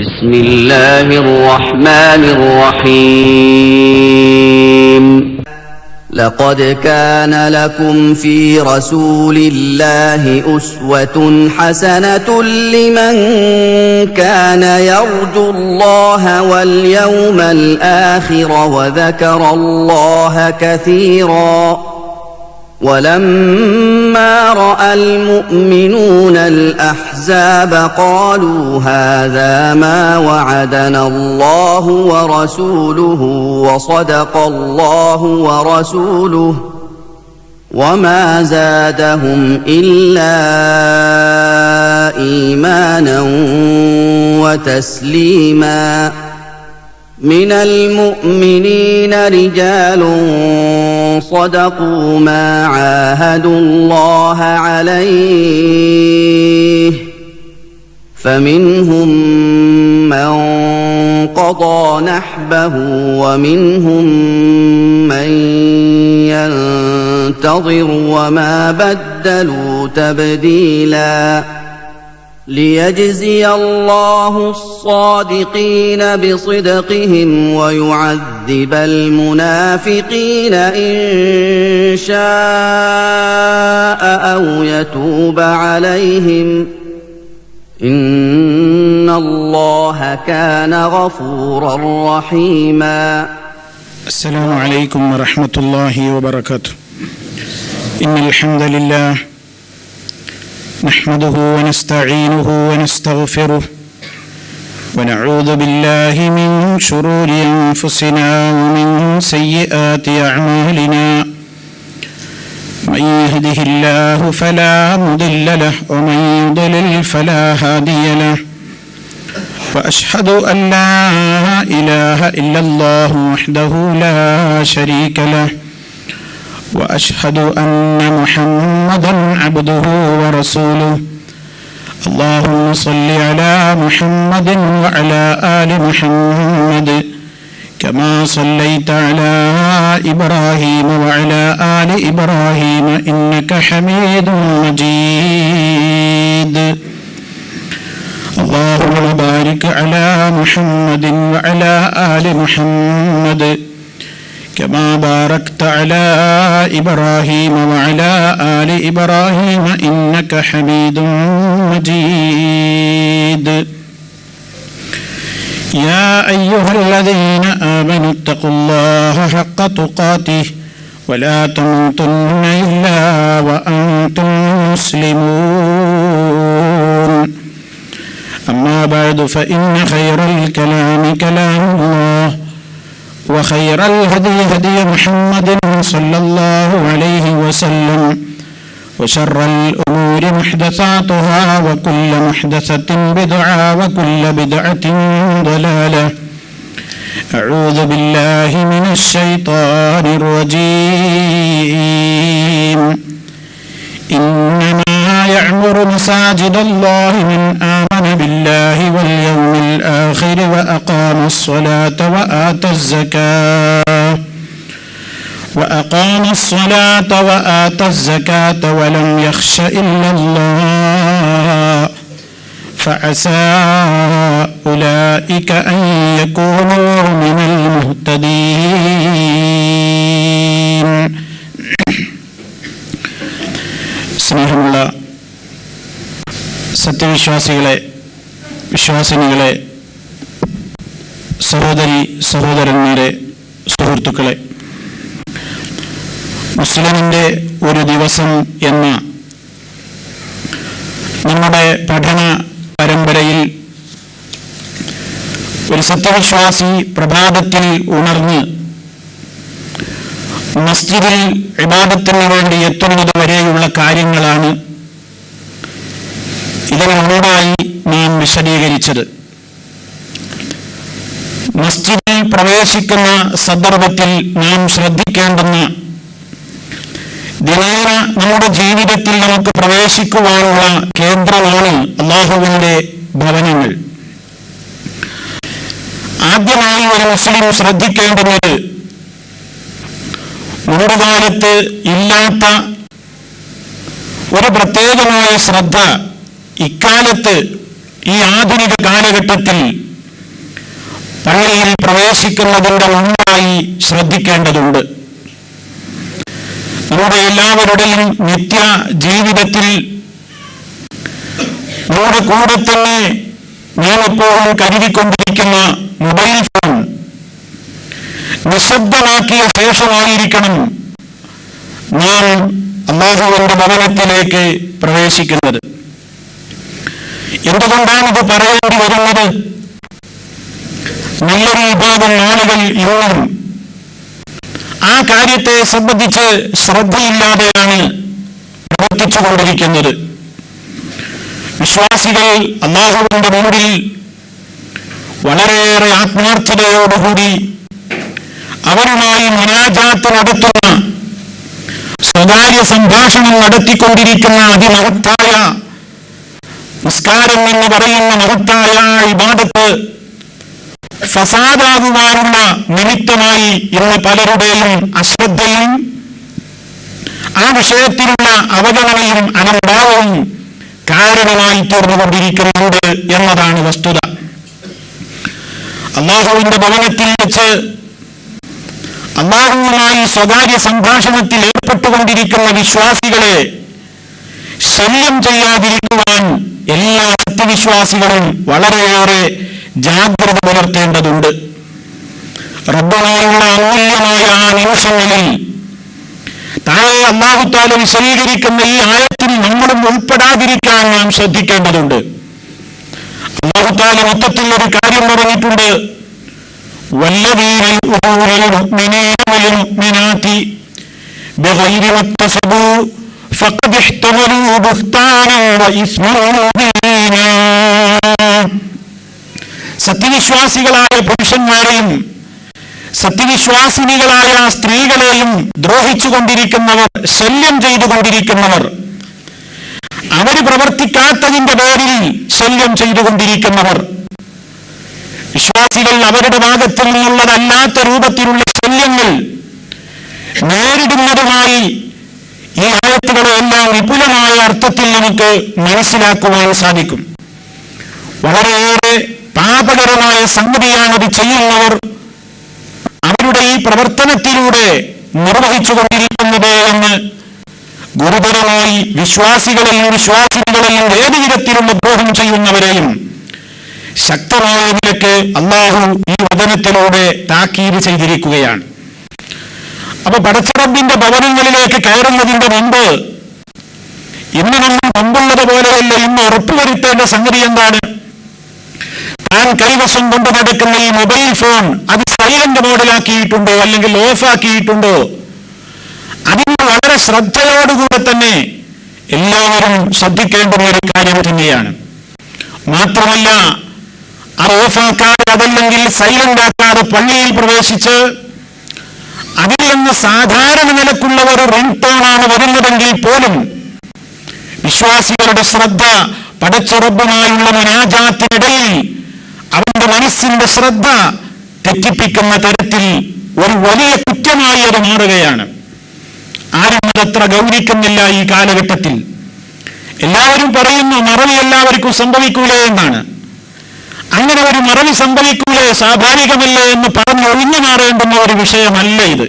بسم الله الرحمن الرحيم لقد كان لكم في رسول الله أسوة حسنة لمن كان يرجو الله واليوم الآخر وذكر الله كثيرا ولما رأى المؤمنون الأحزاب قالوا هذا ما وعدنا الله ورسوله وصدق الله ورسوله وما زادهم إلا إيمانا وتسليما من المؤمنين رجال صدقوا ما عاهدوا الله عليه فمنهم من قضى نحبه ومنهم من ينتظر وما بدلوا تبديلا ليجزي الله الصادقين بصدقهم ويعذب المنافقين إن شاء أو يتوب عليهم إن الله كان غفورا رحيما. السلام عليكم ورحمة الله وبركاته. إن الحمد لله نحمده ونستعينه ونستغفره ونعوذ بالله من شرور أنفسنا ومن سيئات أعمالنا من يهده الله فلا مضل له ومن يضلل فلا هادي له وأشهد أن لا إله إلا الله وحده لا شريك له وأشهد أن محمدًا عبده ورسوله اللهم صل على محمد وعلى آل محمد كما صليت على إبراهيم وعلى آل إبراهيم إنك حميد مجيد اللهم بارك على محمد وعلى آل محمد كما باركت على إبراهيم وعلى آل إبراهيم إنك حميد مجيد يا أيها الذين آمنوا اتقوا الله حق تقاته ولا تموتن إلا وأنتم مسلمون أما بعد فإن خير الكلام كلام الله وخير الهدي هدي محمد صلى الله عليه وسلم وشر الأمور محدثاتها وكل محدثة بدعة وكل بدعة ضلالة أعوذ بالله من الشيطان الرجيم إنما يعمر مساجد الله من آمن بالله واليوم الآخر وأقام الصلاة وآتى الزكاة ولم يخش إلا الله فعسى أولئك أن يكونوا من المهتدين. സ്നേഹമുള്ള സത്യവിശ്വാസികളെ, വിശ്വാസിനികളെ, സഹോദരി സഹോദരന്മാരെ, സുഹൃത്തുക്കളെ, മുസ്ലിമിൻ്റെ ഒരു ദിവസം എന്ന നമ്മുടെ പഠന പരമ്പരയിൽ ഒരു സത്യവിശ്വാസി പ്രഭാതത്തിൽ ഉണർന്ന് മസ്ജിദിൽ ഇബാദത്തിന് വേണ്ടി എത്തുന്നത് വരെയുള്ള കാര്യങ്ങളാണ് ഇതിന് മുൻപായി നാം വിശദീകരിച്ചത്. മസ്ജിദിൽ പ്രവേശിക്കുന്ന സന്ദർഭത്തിൽ നാം ശ്രദ്ധിക്കേണ്ടുന്ന ദിനേന നമ്മുടെ ജീവിതത്തിൽ നമുക്ക് പ്രവേശിക്കുവാനുള്ള കേന്ദ്രമാണ് അല്ലാഹുവിൻ്റെ ഭവനങ്ങൾ. ആദ്യമായി ഒരു മുസ്ലിം ശ്രദ്ധിക്കേണ്ടുന്നത് മുൻകാലത്ത് ഇല്ലാത്ത ഒരു പ്രത്യേകമായ ശ്രദ്ധ ഇക്കാലത്ത് ഈ ആധുനിക കാലഘട്ടത്തിൽ പള്ളിയിൽ പ്രവേശിക്കുന്നതിന്റെ മുമ്പായി ശ്രദ്ധിക്കേണ്ടതുണ്ട്. നമ്മുടെ എല്ലാവരുടെയും നിത്യ ജീവിതത്തിൽ നമ്മുടെ കൂടെ തന്നെ ഞാനിപ്പോഴും കരുതിക്കൊണ്ടിരിക്കുന്ന മൊബൈൽ ഫോൺ നിശബ്ദമാക്കിയ ശേഷമായിരിക്കണം നാം അല്ലാഹുവിന്റെ ഭവനത്തിലേക്ക് പ്രവേശിക്കുന്നത്. എന്തുകൊണ്ടാണ് ഇത് പറയേണ്ടി വരുന്നത്? നല്ലൊരു വിഭാഗം ആളുകൾ ഇന്നും ആ കാര്യത്തെ സംബന്ധിച്ച് ശ്രദ്ധയില്ലാതെയാണ് പ്രവർത്തിച്ചുകൊണ്ടിരിക്കുന്നത്. വിശ്വാസികൾ അല്ലാഹുവിന്റെ മുമ്പിൽ വളരെയേറെ ആത്മാർത്ഥതയോടുകൂടി അവരുമായി മുനാജാത്ത് നടത്തുന്ന, സ്വകാര്യ സംഭാഷണം നടത്തിക്കൊണ്ടിരിക്കുന്ന അതിമഹത്തായ നിസ്കാരം എന്ന് പറയുന്ന മഹത്തായ ഇബാദത്ത് ഫസാദാകുവാനുള്ള നിമിത്തമായി ഇന്ന് പലരുടെയും അശ്രദ്ധയും ആ വിഷയത്തിലുള്ള അവഗണനയും അനംഭാവവും കാരണമായി തീർന്നുകൊണ്ടിരിക്കുന്നുണ്ട് എന്നതാണ് വസ്തുത. അല്ലാഹുവിന്റെ ഭവനത്തിൽ വെച്ച് അല്ലാഹുവുമായി സ്വകാര്യ സംഭാഷണത്തിൽ ഏർപ്പെട്ടുകൊണ്ടിരിക്കുന്ന വിശ്വാസികളെ ശല്യം ചെയ്യാതിരിക്കുവാൻ എല്ലാ സത്യവിശ്വാസികളും വളരെയേറെ ജാഗ്രത പുലർത്തേണ്ടതുണ്ട്. റബ്ബുമായുള്ള അമൂല്യമായ ആ നിമിഷങ്ങളിൽ താഴെ അല്ലാഹു തആല വിശദീകരിക്കുന്ന ഈ ആയത്തിൽ നമ്മളും ഉൾപ്പെടാതിരിക്കാൻ നാം ശ്രദ്ധിക്കേണ്ടതുണ്ട്. അല്ലാഹു തആല മൊത്തത്തിൽ ഒരു കാര്യം പറഞ്ഞിട്ടുണ്ട്. വല്ലദീന യുഊനൽ മുഅ്മിനീന വൽ മുഅ്മിനാതി ബിഗൈരി മക്തസബൂ ഫഖദ് ഇഹ്തമലൂ ബുഹ്താനൻ വഇസ്മൻ മുബീനാ. സത്യവിശ്വാസികളായ പുരുഷന്മാരെയും സത്യവിശ്വാസിനികളായ സ്ത്രീകളെയും ദ്രോഹിച്ചുകൊണ്ടിരിക്കുന്നവർ, ശല്യം ചെയ്തുകൊണ്ടിരിക്കുന്നവർ, അവർ പ്രവർത്തിക്കാത്തതിന്റെ പേരിൽ ശല്യം ചെയ്തുകൊണ്ടിരിക്കുന്നവർ, വിശ്വാസികൾ അവരുടെ ഭാഗത്തിൽ നിന്നുള്ളതല്ലാത്ത രൂപത്തിലുള്ള ശല്യങ്ങൾ നേരിടുന്നതുമായി ഈ ആയത്തുകളെല്ലാം വിപുലമായ അർത്ഥത്തിൽ നമുക്ക് മനസ്സിലാക്കുവാൻ സാധിക്കും. വളരെയേറെ പാപകരമായ സംഗതിയാണത് ചെയ്യുന്നവർ അവരുടെ ഈ പ്രവർത്തനത്തിലൂടെ നിർവഹിച്ചുകൊണ്ടിരിക്കുന്നത് എന്ന് ഗുരുതരമായി വിശ്വാസികളെയും വിശ്വാസികളെയും ഏത് വിധത്തിലുള്ള ദ്രോഹം ചെയ്യുന്നവരെയും ശക്തമായ നിലയ്ക്ക് അല്ലാഹു ഈ വചനത്തിലൂടെ താക്കീത് ചെയ്തിരിക്കുകയാണ്. അപ്പൊ പടച്ചറബിന്റെ ഭവനങ്ങളിലേക്ക് കയറുന്നതിന്റെ മുമ്പ് ഇന്ന് നമ്മൾ മുമ്പുള്ളത് പോലെയല്ല ഇന്ന് ഉറപ്പുവരുത്തേണ്ട സംഗതി എന്താണ്? താൻ കൈവശം കൊണ്ടു നടക്കുന്ന ഈ മൊബൈൽ ഫോൺ അത് സൈലന്റ് മോഡിലാക്കിയിട്ടുണ്ടോ അല്ലെങ്കിൽ ഓഫാക്കിയിട്ടുണ്ടോ? അതിന് വളരെ ശ്രദ്ധയോടുകൂടെ തന്നെ എല്ലാവരും ശ്രദ്ധിക്കേണ്ടുന്ന ഒരു കാര്യം തന്നെയാണ്. മാത്രമല്ല, അത് ഓഫാക്കാതെ അതല്ലെങ്കിൽ സൈലന്റ് ആക്കാതെ പള്ളിയിൽ പ്രവേശിച്ച് അതിൽ നിന്ന് സാധാരണ നിലക്കുള്ള ഒരു റിംഗ് ടോണാണ് വരുന്നതെങ്കിൽ പോലും വിശ്വാസികളുടെ ശ്രദ്ധ പടച്ചറബുമായുള്ള മുനാജാത്തിനിടയിൽ അവന്റെ മനസ്സിന്റെ ശ്രദ്ധ തെറ്റിപ്പിക്കുന്ന തരത്തിൽ ഒരു വലിയ കുറ്റമായി അത് മാറുകയാണ്. ആരും അതത്ര ഗൗനിക്കുന്നില്ല ഈ കാലഘട്ടത്തിൽ. എല്ലാവരും പറയുന്നു മറവി എല്ലാവർക്കും സംഭവിക്കൂലേ എന്നാണ്. അങ്ങനെ ഒരു മറവി സംഭവിക്കൂലേ, സ്വാഭാവികമല്ലേ എന്ന് പറഞ്ഞ് ഒഴിഞ്ഞു മാറേണ്ടുന്ന ഒരു വിഷയമല്ല ഇത്.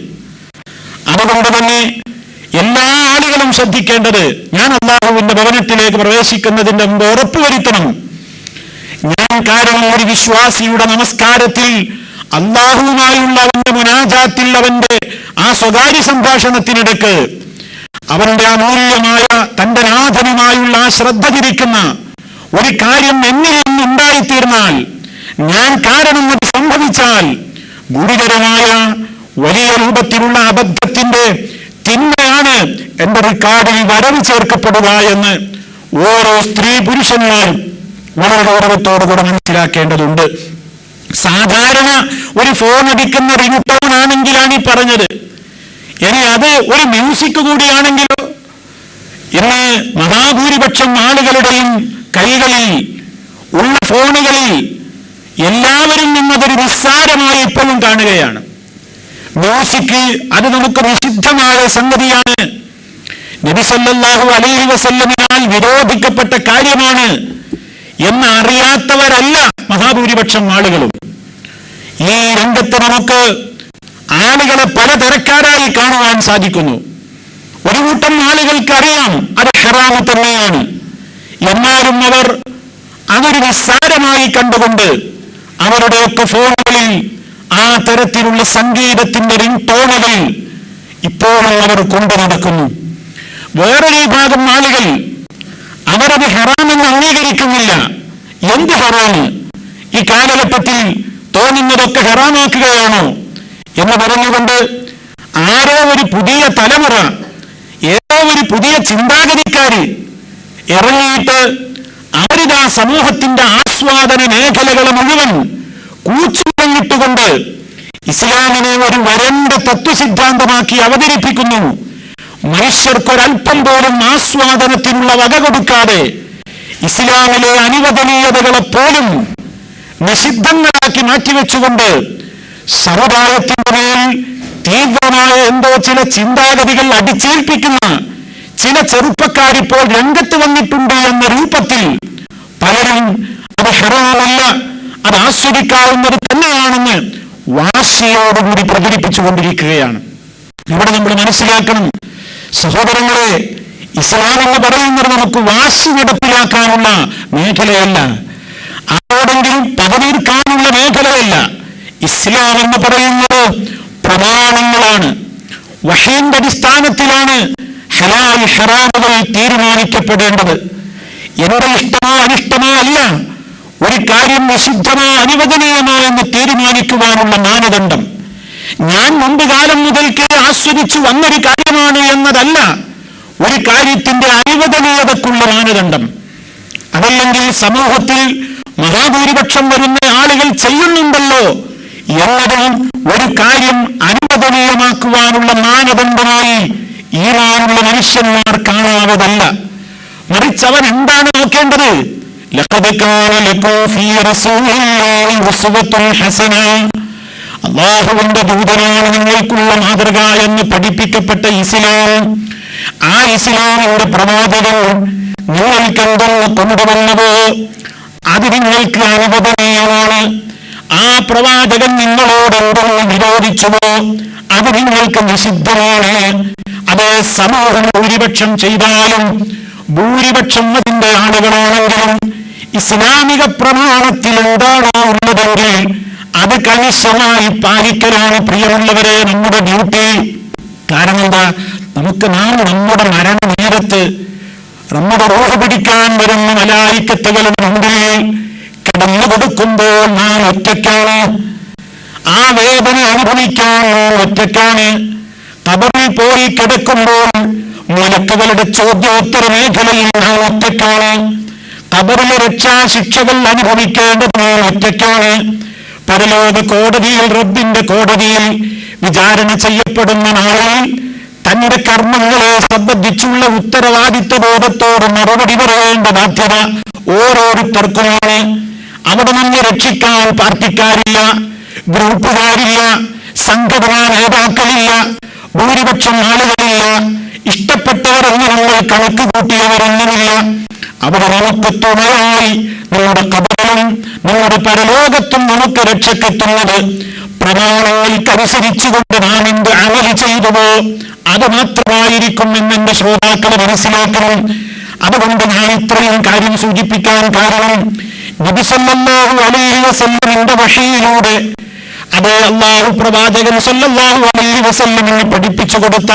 അതുകൊണ്ട് തന്നെ എല്ലാ ആളുകളും ശ്രദ്ധിക്കേണ്ടത്, ഞാൻ അല്ലാഹുവിന്റെ ഭവനത്തിലേക്ക് പ്രവേശിക്കുന്നതിന്റെ മുമ്പ് ഉറപ്പുവരുത്തണം, ഞാൻ കാരണം ഒരു വിശ്വാസിയുടെ നമസ്കാരത്തിൽ അല്ലാഹുവുമായുള്ള അവന്റെ മുനാജാത്തിൽ അവന്റെ ആ സ്വകാര്യ സംഭാഷണത്തിനിടക്ക് അവന്റെ അമൂല്യമായ തന്റെ നാഥനുമായുള്ള ആ ശ്രദ്ധ തിരിക്കുന്ന ഒരു കാര്യം എന്നിൽ നിന്നുണ്ടായിത്തീർന്നാൽ, ഞാൻ കാരണം അത് സംഭവിച്ചാൽ ഗുരുതരമായ വലിയ രൂപത്തിലുള്ള അബദ്ധത്തിന്റെ തിന്മയാണ് എന്റെ റിക്കാർഡിൽ വരവ് ചേർക്കപ്പെടുക എന്ന് ഓരോ സ്ത്രീ പുരുഷന്മാരും വളരെ ഗൗരവത്തോടുകൂടെ മനസ്സിലാക്കേണ്ടതുണ്ട്. സാധാരണ ഒരു ഫോൺ അടിക്കുന്ന റിംഗ് ടോൺ ആണെങ്കിലാണ് ഈ പറഞ്ഞത്. ഇനി അത് ഒരു മ്യൂസിക് കൂടിയാണെങ്കിലോ? ഇന്ന് മഹാഭൂരിപക്ഷം ആളുകളുടെയും കൈകളിൽ ഉള്ള ഫോണുകളിൽ എല്ലാവരും നിന്നതൊരു നിസ്സാരമായി ഇപ്പോഴും കാണുകയാണ്. മ്യൂസിക് അത് നമുക്ക് നിഷിദ്ധമായ സംഗതിയാണ്. നബി സല്ലല്ലാഹു അലൈഹി വസല്ലമിനാൽ വിരോധിക്കപ്പെട്ട കാര്യമാണ് എന്ന് അറിയാത്തവരല്ല മഹാഭൂരിപക്ഷം ആളുകളും. ഈ രംഗത്ത് നമുക്ക് ആളുകളെ പലതരക്കാരായി കാണുവാൻ സാധിക്കുന്നു. ഒരു കൂട്ടം ആളുകൾക്കറിയാം അത് ഹറാമ് തന്നെയാണ്. എന്നാലും അവർ അതൊരു നിസ്സാരമായി കണ്ടുകൊണ്ട് അവരുടെയൊക്കെ ഫോണുകളിൽ ആ തരത്തിലുള്ള സംഗീതത്തിന്റെ റിംഗ് ടോണുകൾ ഇപ്പോഴും അവർ കൊണ്ടു നടക്കുന്നു. വേറൊരു വിഭാഗം ആളുകൾ അവരത് ഹറാമെന്ന് അംഗീകരിക്കുന്നില്ല. എന്ത് ഹറാമ്? ഈ കാലഘട്ടത്തിൽ തോന്നുന്നതൊക്കെ ഹറാമാക്കുകയാണോ എന്ന് പറഞ്ഞുകൊണ്ട് ആരോ ഒരു പുതിയ തലമുറ, ഏതോ ഒരു പുതിയ ചിന്താഗതിക്കാര് ഇറങ്ങിയിട്ട് അവരിതാ സമൂഹത്തിന്റെ ആസ്വാദന മേഖലകളെ മുഴുവൻ കൂച്ചുകൊണ്ടിട്ടുകൊണ്ട് ഇസ്ലാമിനെ ഒരു വരണ്ട തത്വസിദ്ധാന്തമാക്കി അവതരിപ്പിക്കുന്നു. മനുഷ്യർക്കൊരൽപ്പം പോലും ആസ്വാദനത്തിനുള്ള വക കൊടുക്കാതെ ഇസ്ലാമിലെ അനുവദനീയതകളെ പോലും നിഷിദ്ധങ്ങളാക്കി മാറ്റിവെച്ചുകൊണ്ട് സമുദായത്തിന്റെ മേൽ തീവ്രമായ എന്തോ ചില ചിന്താഗതികൾ അടിച്ചേൽപ്പിക്കുന്ന ചില ചെറുപ്പക്കാരിപ്പോൾ രംഗത്ത് വന്നിട്ടുണ്ട് എന്ന രൂപത്തിൽ പലരും അത് ഹറാമല്ല, അത് ആസ്വദിക്കാവുന്നത് തന്നെയാണെന്ന് വാശിയോടുകൂടി പ്രചരിപ്പിച്ചുകൊണ്ടിരിക്കുകയാണ്. ഇവിടെ നമ്മൾ മനസ്സിലാക്കണം സഹോദരങ്ങളെ, ഇസ്ലാം എന്ന് പറയുന്നത് നമുക്ക് വാശി നടപ്പിലാക്കാനുള്ള മേഖലയല്ല, ആരോടെങ്കിലും പകതീർക്കാനുള്ള മേഖലയല്ല. ഇസ്ലാം എന്ന് പറയുന്നത് പ്രമാണങ്ങളാണ്. വഹീന്റെ അടിസ്ഥാനത്തിലാണ് ഹലാൽ ഹറാമുകൾ തീരുമാനിക്കപ്പെടേണ്ടത്. എന്റെ ഇഷ്ടമോ അനിഷ്ടമോ അല്ല ഒരു കാര്യം നിഷിദ്ധമോ അനുവദനീയമോ എന്ന് തീരുമാനിക്കുവാനുള്ള മാനദണ്ഡം. ഞാൻ മുമ്പ് കാലം മുതൽക്ക് ആസ്വദിച്ചു വന്നൊരു കാര്യമാണ് എന്നതല്ല ഒരു കാര്യത്തിന്റെ അനുവദനീയതക്കുള്ള മാനദണ്ഡം. അതല്ലെങ്കിൽ സമൂഹത്തിൽ മഹാഭൂരിപക്ഷം വരുന്ന ആളുകൾ ചെയ്യുന്നുണ്ടല്ലോ എന്നതും ഒരു കാര്യം അനുവദനീയമാക്കുവാനുള്ള മാനദണ്ഡമായി ഈമാനുള്ള മനുഷ്യന്മാർ കാണാവതല്ല. മറിച്ച് അവൻ എന്താണ് നോക്കേണ്ടത്? ലഖദ് കാന ലക്കും ഫീ റസൂലില്ലാഹി ഉസ്വത്തുൻ ഹസന, അല്ലാഹുവിന്റെ ദൂതനാണ് നിങ്ങൾക്കുള്ള മാതൃക എന്ന് പഠിപ്പിക്കപ്പെട്ട ഇസ്ലാം, ആ ഇസ്ലാമിന്റെ പ്രവാചകൻ നിങ്ങൾക്ക് എന്തെന്ന് കൊണ്ടുവന്നതോ അത് നിങ്ങൾക്ക് അനുവദനീയമാണ്. ആ പ്രവാചകൻ നിങ്ങളോട് എന്തെന്ന് വിരോധിച്ചുവോ അത് നിങ്ങൾക്ക് നിഷിദ്ധമാണ്. അത് സമൂഹം ഭൂരിപക്ഷം ചെയ്താലും ഭൂരിപക്ഷം അതിന്റെ ആളുകളാണെങ്കിലും ഇസ്ലാമിക പ്രമാണത്തിൽ എന്താണോ ഉള്ളതെങ്കിൽ അത് കണിശമായി പാലിക്കലാണ് പ്രിയമുള്ളവരെ നമ്മുടെ ഡ്യൂട്ടി. കാരണം എന്താ? നമ്മുടെ മരണ നേരത്ത് നമ്മുടെ റൂഹ് പിടിക്കാൻ വരുന്ന മലായിക്കത്തുകളുടെ മുമ്പിൽ കിടന്നു കൊടുക്കുമ്പോൾ നാം ഒറ്റയ്ക്കാണ്. ആ വേദന അനുഭവിക്കാൻ ഒറ്റയ്ക്കാണ്. ഖബറിൽ പോയി കിടക്കുമ്പോൾ മലക്കുകളുടെ ചോദ്യോത്തര മേഖലയിൽ നാം ഒറ്റയ്ക്കാണ്. ഖബറിലെ രക്ഷാശിക്ഷകൾ അനുഭവിക്കേണ്ടത് നാം ഒറ്റയ്ക്കാണ്. പരലോക കോടതിയിൽ, റബ്ബിന്റെ കോടതിയിൽ വിചാരണ ചെയ്യപ്പെടുന്ന നാളിൽ തന്റെ കർമ്മങ്ങളെ സംബന്ധിച്ചുള്ള ഉത്തരവാദിത്വ ബോധത്തോട് മറുപടി പറയേണ്ട ബാധ്യത ഓരോരുത്തർക്കുമാണ്. അവിടെ നമ്മെ രക്ഷിക്കാൻ പാർട്ടിക്കാരില്ല, ഗ്രൂപ്പുകാരില്ല, സംഘടനാ നേതാക്കളില്ല, ഭൂരിപക്ഷം ആളുകളില്ല, ഇഷ്ടപ്പെട്ടവർ എന്ന് നമ്മൾ കണക്ക് കൂട്ടിയവരൊന്നുമില്ല. അവിടെ നമുക്ക് തുണയായി നമ്മുടെ ഖബറിലും നമ്മുടെ പരലോകത്തും നമുക്ക് രക്ഷക്കെത്തുന്നത് പ്രമാണങ്ങൾക്കനുസരിച്ചുകൊണ്ട് നാം എന്ത് അമല് ചെയ്തതോ അത് മാത്രമായിരിക്കും എന്നെന്റെ ശ്രോതാക്കളെ മനസ്സിലാക്കണം. അതുകൊണ്ട് ഞാൻ ഇത്രയും കാര്യം സൂചിപ്പിക്കാൻ കാരണം നബി സല്ലല്ലാഹു അലൈഹി വസല്ലമിന്റെ വഹയിലൂടെ അതേ അല്ലാഹു പ്രവാചകൻ സല്ലല്ലാഹു അലൈഹി വസല്ലമിനെ പഠിപ്പിച്ചു കൊടുത്ത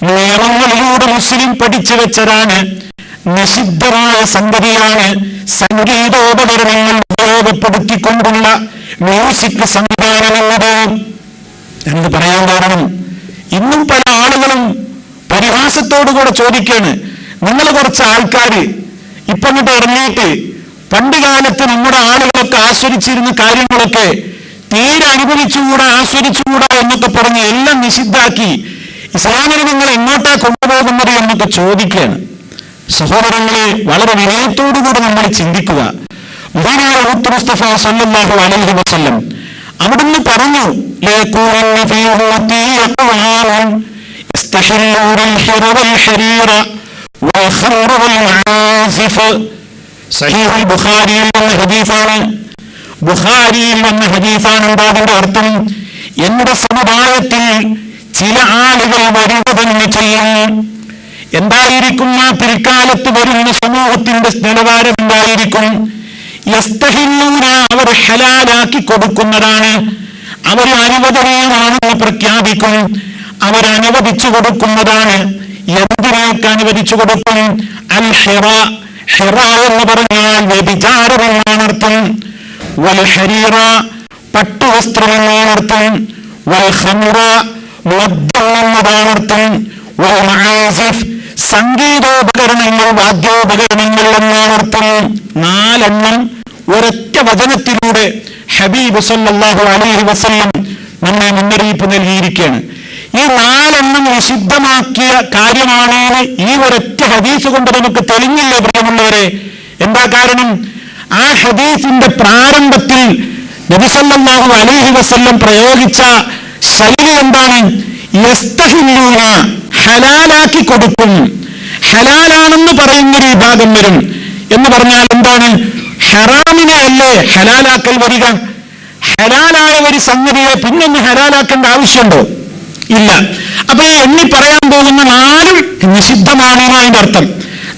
നിയമങ്ങളിലൂടെ മുസ്ലിം പഠിച്ചു വെച്ചതാണ് നിഷിദ്ധമായ സംഗതിയാണ് സംഗീതോപകരണങ്ങൾ ഉപയോഗപ്പെടുത്തിക്കൊണ്ടുള്ള മ്യൂസിക് സംവിധാനം എന്നത്. എന്ന് പറയാൻ കാരണം ഇന്നും പല ആളുകളും പരിഹാസത്തോടുകൂടെ ചോദിക്കാണ്, നിങ്ങൾ കുറച്ച് ആൾക്കാർ ഇപ്പൊ അങ്ങോട്ട് ഇറങ്ങിയിട്ട് പണ്ട് കാലത്ത് നമ്മുടെ ആളുകളൊക്കെ ആസ്വദിച്ചിരുന്ന കാര്യങ്ങളൊക്കെ തീരെ അനുഭവിച്ചുകൂടാ, ആസ്വദിച്ചുകൂടാ എന്നൊക്കെ പറഞ്ഞ് എല്ലാം നിഷിദ്ധാക്കി ഇസ്ലാമിനെ നിങ്ങൾ എങ്ങോട്ടാ കൊണ്ടുപോകുന്നത് എന്നൊക്കെ ചോദിക്കുകയാണ്. സഹോദരങ്ങളെ, വളരെ വിനയത്തോടുകൂടി നമ്മൾ ചിന്തിക്കുക. മഹാനായ മുസ്തഫ സല്ലല്ലാഹു അലൈഹി വസല്ലം അവിടുന്ന് പറഞ്ഞു, സഹീഹുൽ ബുഖാരിയിൽ ഹദീസാണ്. ബുഖാരിയിൽ വന്ന ഹദീസാണ്. അതിന്റെ അർത്ഥം എന്റെ സമുദായത്തിൽ ചില ആളുകൾ വരിക തന്നെ ചെയ്യും. എന്തായിരിക്കും ആ പിൽക്കാലത്ത് വരുന്ന സമൂഹത്തിന്റെ നിലവാരം എന്തായിരിക്കും? യസ്തഹില്ലൂന, അവർ ഹലാലാക്കി കൊടുക്കുന്നതാണ്, അവർ അനുവദനീയമാണെന്ന് പ്രഖ്യാപിക്കും, അവർ അനുവദിച്ചു കൊടുക്കുന്നതാണ്. എന്തിനൊക്കെ അനുവദിച്ചു കൊടുക്കും? അൽ ഹിറ, ഹിറ എന്ന് പറഞ്ഞാൽ വ്യഭിചാരം എന്നാണ് അർത്ഥം. വൽ ഹരീറ, പട്ടുവസ്ത്രം എന്നാണ് അർത്ഥം. വൽ ഖംറ, മദ്യം എന്നതാണ് അർത്ഥം. വൽ മആസിഫ്, സംഗീതോപകരണങ്ങൾ, വാദ്യോപകരണങ്ങൾ എന്നാണ് അർത്ഥം. 4 എണ്ണം ഒരൊറ്റ വചനത്തിലൂടെ ഹബീബ് സല്ലല്ലാഹു അലൈഹി വസല്ലം നമ്മെ മുന്നറിയിപ്പ് നൽകിയിരിക്കുകയാണ്. ഈ 4 എണ്ണം നിഷിദ്ധമാക്കിയ കാര്യമാണെന്ന് ഈ ഒരൊറ്റ ഹദീസ് കൊണ്ട് നമുക്ക് തെളിഞ്ഞില്ലേ പ്രിയമുള്ളവരെ? എന്താ കാരണം? ആ ഹദീസിന്റെ പ്രാരംഭത്തിൽ നബി സല്ലല്ലാഹു അലൈഹി വസല്ലം പ്രയോഗിച്ച ശൈലി എന്താണ്? യസ്തഹില്ലൂന, ഹലാലാക്കി കൊടുക്കും. ഹലാലാണെന്ന് പറയുന്നൊരു വിഭാഗം വരും. എന്ന് പറഞ്ഞാൽ എന്താണ്? ഹറാമിനെ അല്ലേ ഹലാലാക്കൽ വരിക? ഹലാലായ ഒരു സംഗതിയെ പിന്നൊന്ന് ഹലാലാക്കേണ്ട ആവശ്യമുണ്ടോ? ഇല്ല. അപ്പൊ ഈ എണ്ണി പറയാൻ പോകുന്ന 4 നിഷിദ്ധമാണ് അതിന്റെ അർത്ഥം.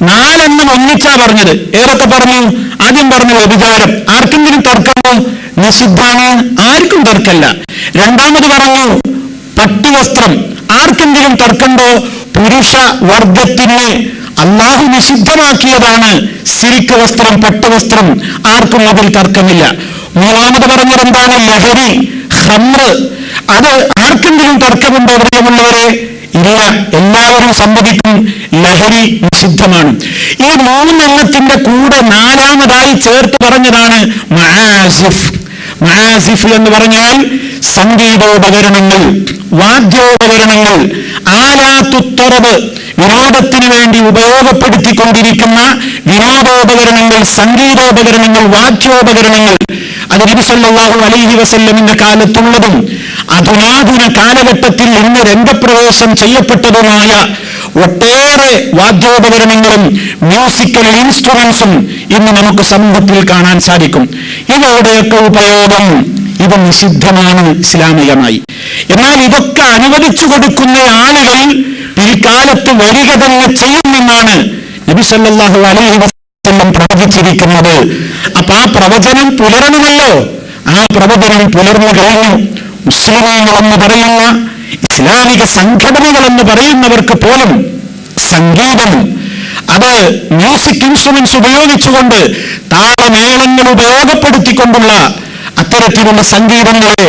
4 എണ്ണം ഒന്നിച്ചാ പറഞ്ഞത്. ഏതൊക്കെ പറഞ്ഞു? ആദ്യം പറഞ്ഞു വ്യഭിചാരം. ആർക്കെങ്കിലും തർക്കമോ? നിഷിദ്ധാണ്, ആർക്കും തർക്കമല്ല. രണ്ടാമത് പറഞ്ഞു പട്ടുവസ്ത്രം. ആർക്കെങ്കിലും തർക്കമുണ്ടോ? പുരുഷ വർഗത്തിന് അല്ലാഹു നിഷിദ്ധമാക്കിയതാണ് സിൽക്ക് വസ്ത്രം, പട്ടുവസ്ത്രം, ആർക്കും അതിൽ തർക്കമില്ല. മൂന്നാമത് പറഞ്ഞത് എന്താണ്? ലഹരി, ഖംർ. അത് ആർക്കെങ്കിലും തർക്കമുണ്ടോ പ്രിയമുള്ളവരെ? ഇല്ല, എല്ലാവരും സമ്മതിക്കും ലഹരി നിഷിദ്ധമാണ്. ഈ 3 എണ്ണത്തിന്റെ കൂടെ 4ാമതായി ചേർത്ത് പറഞ്ഞതാണ് മആസിഫ്. മആസിഫ് എന്ന് പറഞ്ഞാൽ സംഗീതോപകരണങ്ങൾ, വാദ്യോപകരണങ്ങൾ, ആലാത്തുത്തറബ്, വിനോദത്തിന് വേണ്ടി ഉപയോഗപ്പെടുത്തിക്കൊണ്ടിരിക്കുന്ന വിനോദോപകരണങ്ങൾ, സംഗീതോപകരണങ്ങൾ, വാദ്യോപകരണങ്ങൾ. അത് നബി സല്ലല്ലാഹു അലൈഹി വസല്ലമിന്റെ കാലത്തുള്ളതും അധുനാധുന കാലഘട്ടത്തിൽ ഇന്ന് രംഗപ്രവേശം ചെയ്യപ്പെട്ടതുമായ ഒട്ടേറെ വാദ്യോപകരണങ്ങളും മ്യൂസിക്കൽ ഇൻസ്ട്രുമെന്റ്സും ഇന്ന് നമുക്ക് സമൂഹത്തിൽ കാണാൻ സാധിക്കും. ഇവയുടെയൊക്കെ ഉപയോഗം ഇത് നിഷിദ്ധമാണ് ഇസ്ലാമികമായി. എന്നാൽ ഇതൊക്കെ അനുവദിച്ചു കൊടുക്കുന്ന ആളുകൾ പിൽക്കാലത്ത് വരിക തന്നെ ചെയ്യുമെന്നാണ് നബി സല്ലല്ലാഹു അലൈഹി വസല്ലം പ്രവചിച്ചിരിക്കുന്നത്. അപ്പൊ ആ പ്രവചനം പുലരണമല്ലോ. ആ പ്രവചനം പുലർന്നു കഴിഞ്ഞു. മുസ്ലിമീങ്ങളെന്ന് പറയുന്ന, ഇസ്ലാമിക സംഘടനകളെന്ന് പറയുന്നവർക്ക് പോലും സംഗീതം, അത് മ്യൂസിക് ഇൻസ്ട്രുമെന്റ്സ് ഉപയോഗിച്ചുകൊണ്ട്, താളമേളങ്ങൾ ഉപയോഗപ്പെടുത്തിക്കൊണ്ടുള്ള അത്തരത്തിലുള്ള സംഗീതങ്ങളെ